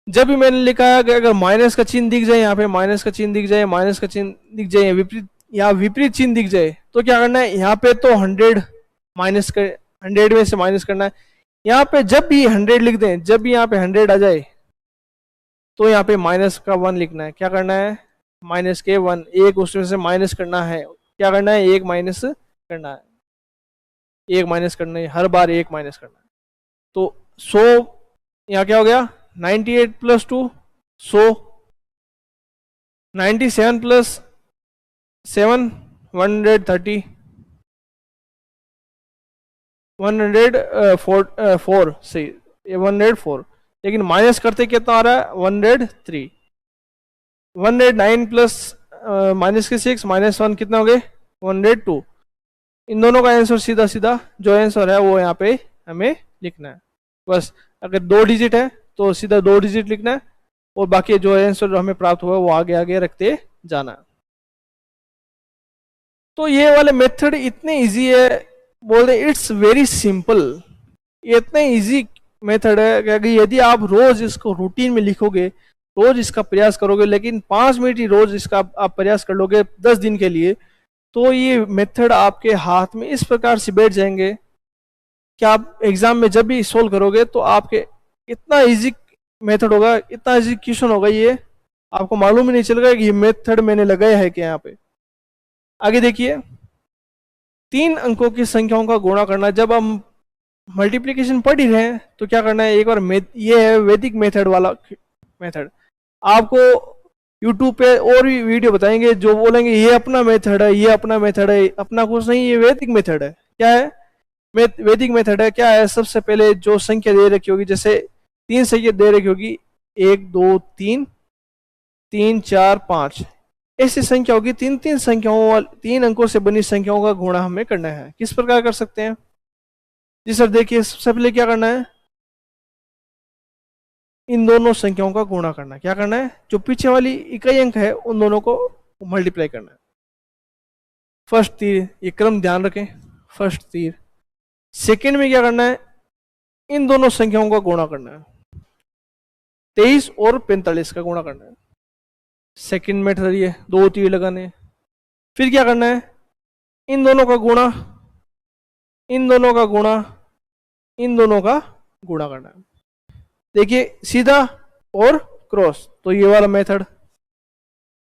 जब भी मैंने लिखा है कि अगर माइनस का चिन्ह दिख जाए, यहाँ पे माइनस का चिन्ह दिख जाए, माइनस का चिन्ह दिख जाए, विपरीत या विपरीत चिन्ह दिख जाए, तो क्या करना है, यहाँ पे तो 100 माइनस कर 100 में से माइनस करना है, यहाँ पे जब भी 100 लिख दें, जब भी यहाँ पे 100 आ जाए तो यहाँ पे माइनस का 1 लिखना है, क्या करना है माइनस के 1, एक उसमें से माइनस करना है, क्या करना है एक माइनस करना है, एक माइनस करना है, हर बार एक माइनस करना है, तो 100 यहाँ क्या हो गया 98 प्लस 2 100, 97 प्लस 7 130, 104 सही, 104, लेकिन माइनस करते कितना आ रहा है 103, 109 प्लस माइनस के 6 -1 कितना हो गए 102, इन दोनों का आंसर सीधा सीधा जो आंसर है वो यहाँ पे हमें लिखना है, बस अगर 2 डिजिट है तो सीधा 2 डिजिट लिखना है, और बाकी जो आंसर हमें प्राप्त हुआ वो आगे आगे रखते जाना। तो ये वाले मेथड इतने इजी है, बोल दे इट्स वेरी सिंपल, ये इतने इजी मेथड है कि यदि आप रोज इसको रूटीन में लिखोगे, रोज इसका प्रयास करोगे, लेकिन 5 मिनट ही रोज इसका आप प्रयास कर लोगे 10 दिन के लिए, तो ये मेथड आपके हाथ में इस प्रकार से बैठ जाएंगे कि आप एग्जाम में जब भी सोल्व करोगे तो आपके इतना इजी मेथड होगा, इतना इजी क्वेश्चन होगा, ये आपको मालूम ही नहीं चलेगा कि ये मेथड मैंने लगाया है क्या यहाँ पे। आगे देखिए 3 अंकों की संख्याओं का गुणा करना, जब हम मल्टीप्लिकेशन पढ़ ही रहे हैं तो क्या करना है, एक बार ये है वैदिक मेथड वाला मेथड। आपको यूट्यूब पे और भी वीडियो बताएंगे जो बोलेंगे ये अपना मेथड है, ये अपना मेथड है, अपना कुछ नहीं, ये वैदिक मेथड है। क्या है? वैदिक मेथड है। क्या है? सबसे पहले जो संख्या दे रखी होगी, जैसे 3 संख्या दे रखी होगी, 1 2 3 3 4 5, ऐसी संख्या होगी, 3 संख्याओं 3 अंकों से बनी संख्याओं का गुणा हमें करना है। किस प्रकार कर सकते हैं जी सर? देखिए सबसे पहले क्या करना है, इन दोनों संख्याओं का गुणा करना है। क्या करना है? जो पीछे वाली इकाई अंक है उन दोनों को मल्टीप्लाई करना है। फर्स्ट तीर, ये क्रम ध्यान रखें, फर्स्ट तीर। सेकंड में क्या करना है, इन दोनों संख्याओं का गुणा करना है, 23 और 45 का गुणा करना है। सेकंड मेथड ये, 2 तीर लगाने। फिर क्या करना है, इन दोनों का गुणा, इन दोनों का गुणा, इन दोनों का गुणा करना है। देखिए सीधा और क्रॉस, तो ये वाला मेथड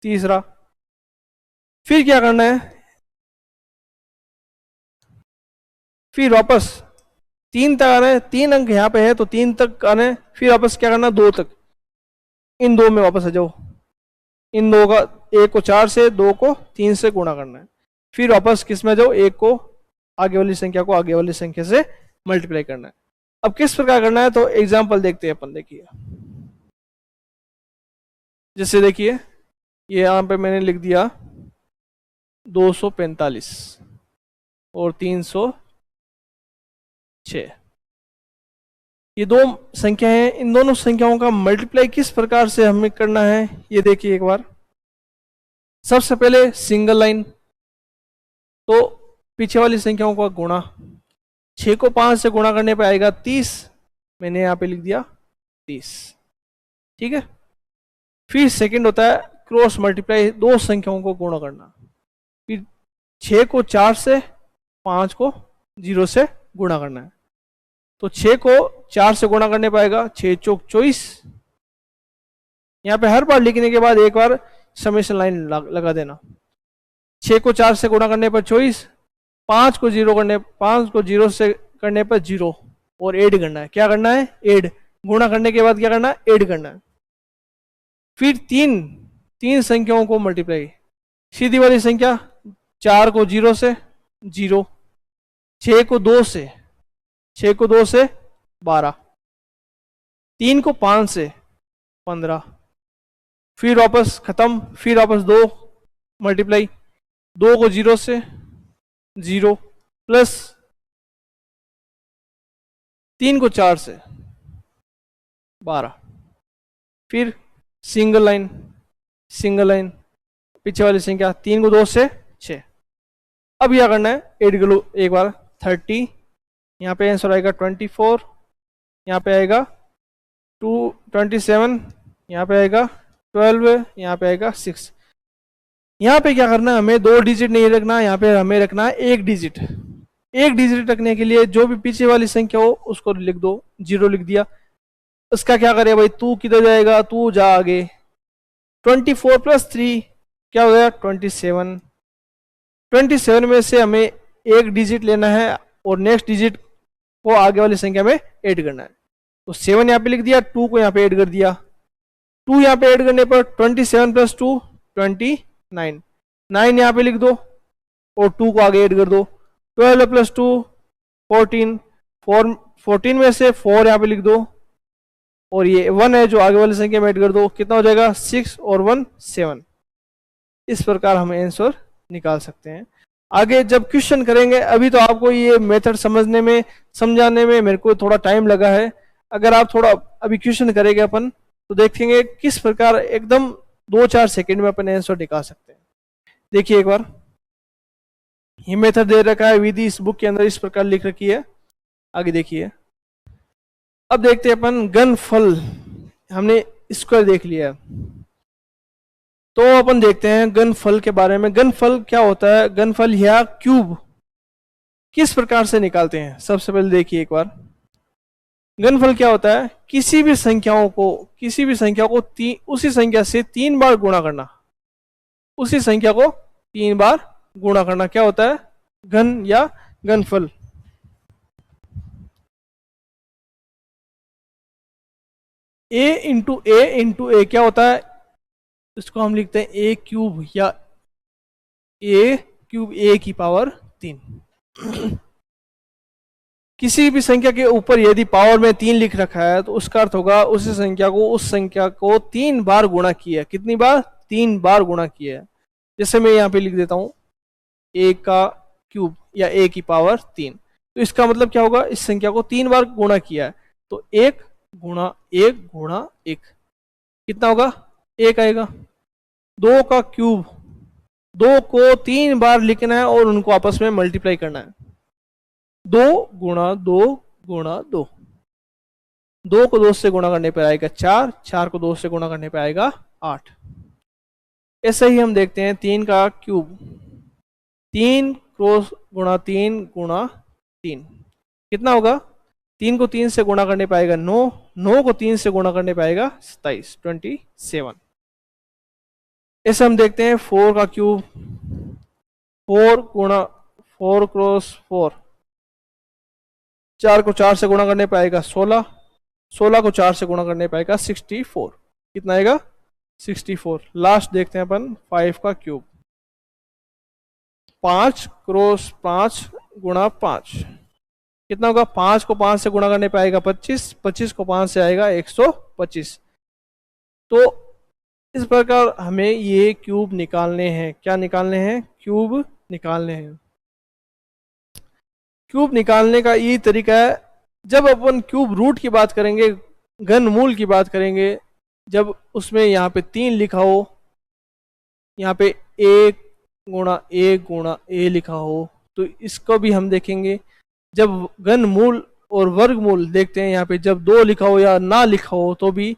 तीसरा। फिर क्या करना है, फिर वापस 3 तक आना है, 3 अंक यहाँ पे है तो 3 तक आना है। फिर वापस क्या करना, 2 तक, इन 2 में वापस आ जाओ, इन 2 का, 1 को 4 से, 2 को 3 से गुणा करना है। फिर वापस किस में जाओ, 1 को आगे वाली संख्या को आगे वाली संख्या से मल्टीप्लाई करना है। अब किस प्रकार करना है, तो एग्जाम्पल देखते हैं अपन। देखिए जैसे देखिए ये यहाँ पे मैंने लिख दिया 245 और 306, ये 2 संख्या हैं। इन दोनों संख्याओं का मल्टीप्लाई किस प्रकार से हमें करना है, ये देखिए एक बार। सबसे पहले सिंगल लाइन, तो पीछे वाली संख्याओं का गुणा, 6 को 5 से गुणा करने पे आएगा 30, मैंने यहाँ पे लिख दिया 30, ठीक है। फिर सेकंड होता है क्रॉस मल्टीप्लाई, 2 संख्याओं को गुणा करना। फिर 6 को 4 से, 5 को 0 से गुणा करना है, तो 6 को 4 से गुणा करने पाएगा, 6 चौक 24। यहाँ पे हर बार लिखने के बाद एक बार समेशन लाइन लगा देना। 6 को 4 से गुणा करने पर 24, 5 को 0 से करने पर 0, और ऐड करना है। क्या करना है, ऐड। गुणा करने के बाद क्या करना है, ऐड करना है। फिर 3 संख्याओं को मल्टीप्लाई, सीधी वाली संख्या, 4 को 0 से 0, 6 को 2 से, 6 को 2 से 12, 3 को 5 से 15, फिर वापस खत्म। फिर वापस 2 मल्टीप्लाई, 2 को 0 से 0, प्लस 3 को 4 से 12, फिर सिंगल लाइन, सिंगल लाइन, पीछे वाली संख्या, 3 को 2 से 6। अब क्या करना है, ऐड कर लो एक बार, 30, यहाँ पे आंसर आएगा 24, यहाँ पे आएगा 27, यहाँ पे आएगा 12, यहाँ पे आएगा 6। यहाँ पे क्या करना है, हमें 2 डिजिट नहीं रखना, यहाँ पे हमें रखना है 1 डिजिट। 1 डिजिट रखने के लिए जो भी पीछे वाली संख्या हो उसको लिख दो, 0 लिख दिया। उसका क्या करे भाई, तू किधर जाएगा, तू जा आगे। 24 प्लस 3 क्या हो गया, 27। 27 में से हमें 1 डिजिट लेना है और नेक्स्ट डिजिट को आगे वाली संख्या में ऐड करना है। तो 7 यहाँ पे लिख दिया, 2 को यहाँ पे ऐड कर दिया। 2 यहाँ पे ऐड करने पर 27 प्लस 2 29, 9 यहाँ पे लिख दो और 2 को आगे ऐड कर दो। 12 प्लस 2 14, 14 में से 4 यहाँ पे लिख दो, और ये 1 है जो आगे वाली संख्या में ऐड कर दो। कितना हो जाएगा, 6 और 1 7। इस प्रकार हम आंसर निकाल सकते हैं। आगे जब क्वेश्चन करेंगे, अभी तो आपको ये मेथड समझने में, समझाने में मेरे को थोड़ा टाइम लगा है। अगर आप थोड़ा अभी क्वेश्चन करेंगे अपन, तो देखेंगे किस प्रकार एकदम 2-4 सेकंड में अपन आंसर निकाल सकते हैं। देखिए एक बार, ये मेथड दे रखा है, विधि इस बुक के अंदर इस प्रकार लिख रखी है। आगे देखिए, अब देखते हैं अपन घनफल, हमने स्क्वायर देख लिया, तो अपन देखते हैं घनफल के बारे में। घनफल क्या होता है, घनफल या क्यूब किस प्रकार से निकालते हैं। सबसे पहले देखिए एक बार, घनफल क्या होता है, किसी भी संख्या को उसी संख्या से 3 बार गुणा करना, उसी संख्या को 3 बार गुणा करना क्या होता है, घन या घनफल। ए क्या होता है, इसको हम लिखते हैं ए क्यूब या ए क्यूब ए की पावर 3। किसी भी संख्या के ऊपर यदि पावर में 3 लिख रखा है तो उसका अर्थ होगा उस संख्या को 3 बार गुणा किया है। कितनी बार? 3 बार गुणा किया है। जैसे मैं यहाँ पे लिख देता हूँ ए का क्यूब या ए की पावर 3, तो इसका मतलब क्या होगा, इस संख्या को 3 बार गुणा किया है, तो 1 गुणा 1 गुणा 1 कितना होगा? 1 आएगा। 2 का क्यूब, 2 को 3 बार लिखना है और उनको आपस में मल्टीप्लाई करना है। 2 गुणा 2 गुणा 2, 2 को 2 से गुणा करने पर आएगा 4, 4 को 2 से गुणा करने पर आएगा 8। ऐसे ही हम देखते हैं 3 का क्यूब, 3 क्रॉस गुणा 3 गुणा 3 कितना होगा? 3 को 3 से गुणा करने पाएगा 9, 9 को 3 से गुणा करने पाएगा 27, 27। ऐसे हम देखते हैं 4 का क्यूब, 4 गुणा 4 क्रॉस 4, 4 को 4 से गुणा करने पाएगा 16, 16 को 4 से गुणा करने पाएगा 64, कितना आएगा? 64। लास्ट देखते हैं अपन 5 का क्यूब, 5 क्रॉस 5 गुणा 5 कितना होगा? 5 को 5 से गुणा करने पाएगा 25, 25 को 5 से आएगा 125। तो इस प्रकार हमें ये क्यूब निकालने हैं। क्या निकालने हैं? क्यूब निकालने हैं। क्यूब निकालने का ये तरीका है, जब अपन क्यूब रूट की बात करेंगे, घनमूल की बात करेंगे, जब उसमें यहाँ पे 3 लिखा हो, यहाँ पे 1 गुणा 1 गुणा ए लिखा हो, तो इसको भी हम देखेंगे। जब घनमूल और वर्गमूल देखते हैं, यहाँ पे जब 2 लिखा हो या ना लिखा हो तो भी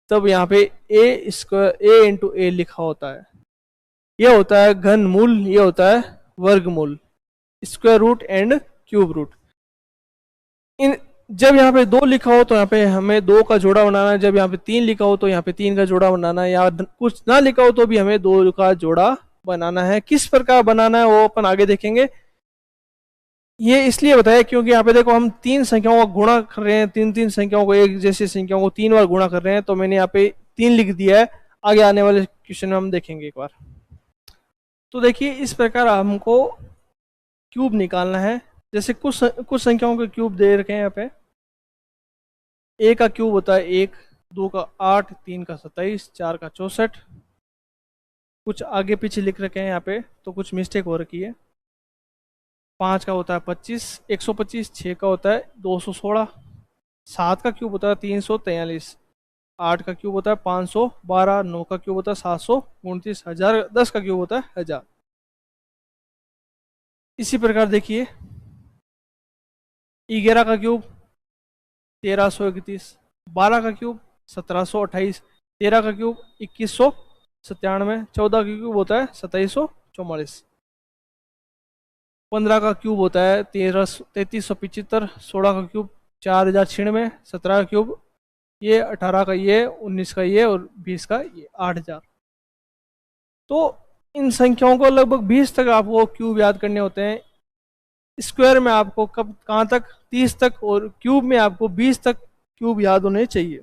तब यहाँ पे ए स्क्वायर ए इंटू ए लिखा होता है। ये होता है घनमूल, ये होता है वर्गमूल, square root and cube root. इन जब यहाँ पे 2 लिखा हो तो यहाँ पे हमें 2 का जोड़ा बनाना है, जब यहाँ पे 3 लिखा हो तो यहाँ पे 3 का जोड़ा बनाना है, या कुछ ना लिखा हो तो भी हमें 2 का जोड़ा बनाना है। किस प्रकार बनाना है वो अपन आगे देखेंगे। ये इसलिए बताया क्योंकि यहाँ पे देखो हम 3 संख्याओं का गुणा कर रहे हैं, 3 संख्याओं को, एक जैसी संख्याओं को 3 बार गुणा कर रहे हैं, तो मैंने यहाँ पे 3 लिख दिया है। आगे आने वाले क्वेश्चन में हम देखेंगे एक बार। तो देखिए इस प्रकार हमको क्यूब निकालना है। जैसे कुछ संख्याओं के क्यूब दे रखे हैं यहाँ पे। ए का क्यूब होता है 1, 2 का 8, 3 का 27, 4 का 64। कुछ आगे पीछे लिख रखे हैं यहाँ पे, तो कुछ मिस्टेक हो रखी है। 5 का होता है 25, 125, 6 का होता है 216, 7 का क्यूब होता है 343, 8 का क्यूब होता है 512, 9 का क्यूब होता है 729, 1000, 10 का क्यूब होता है 1000। इसी प्रकार देखिए 11 का क्यूब 1331, 12 का क्यूब 1728, 13 का क्यूब 2197, 14 का क्यूब होता है 2744, 15 का क्यूब होता है 3375, 16 का क्यूब 4096, 17 का क्यूब ये, 18 का ये, 19 का ये और 20 का ये 8000। तो इन संख्याओं को लगभग 20 तक आपको क्यूब याद करने होते हैं। स्क्वायर में आपको कब कहाँ तक? 30 तक, और क्यूब में आपको 20 तक क्यूब याद होने चाहिए।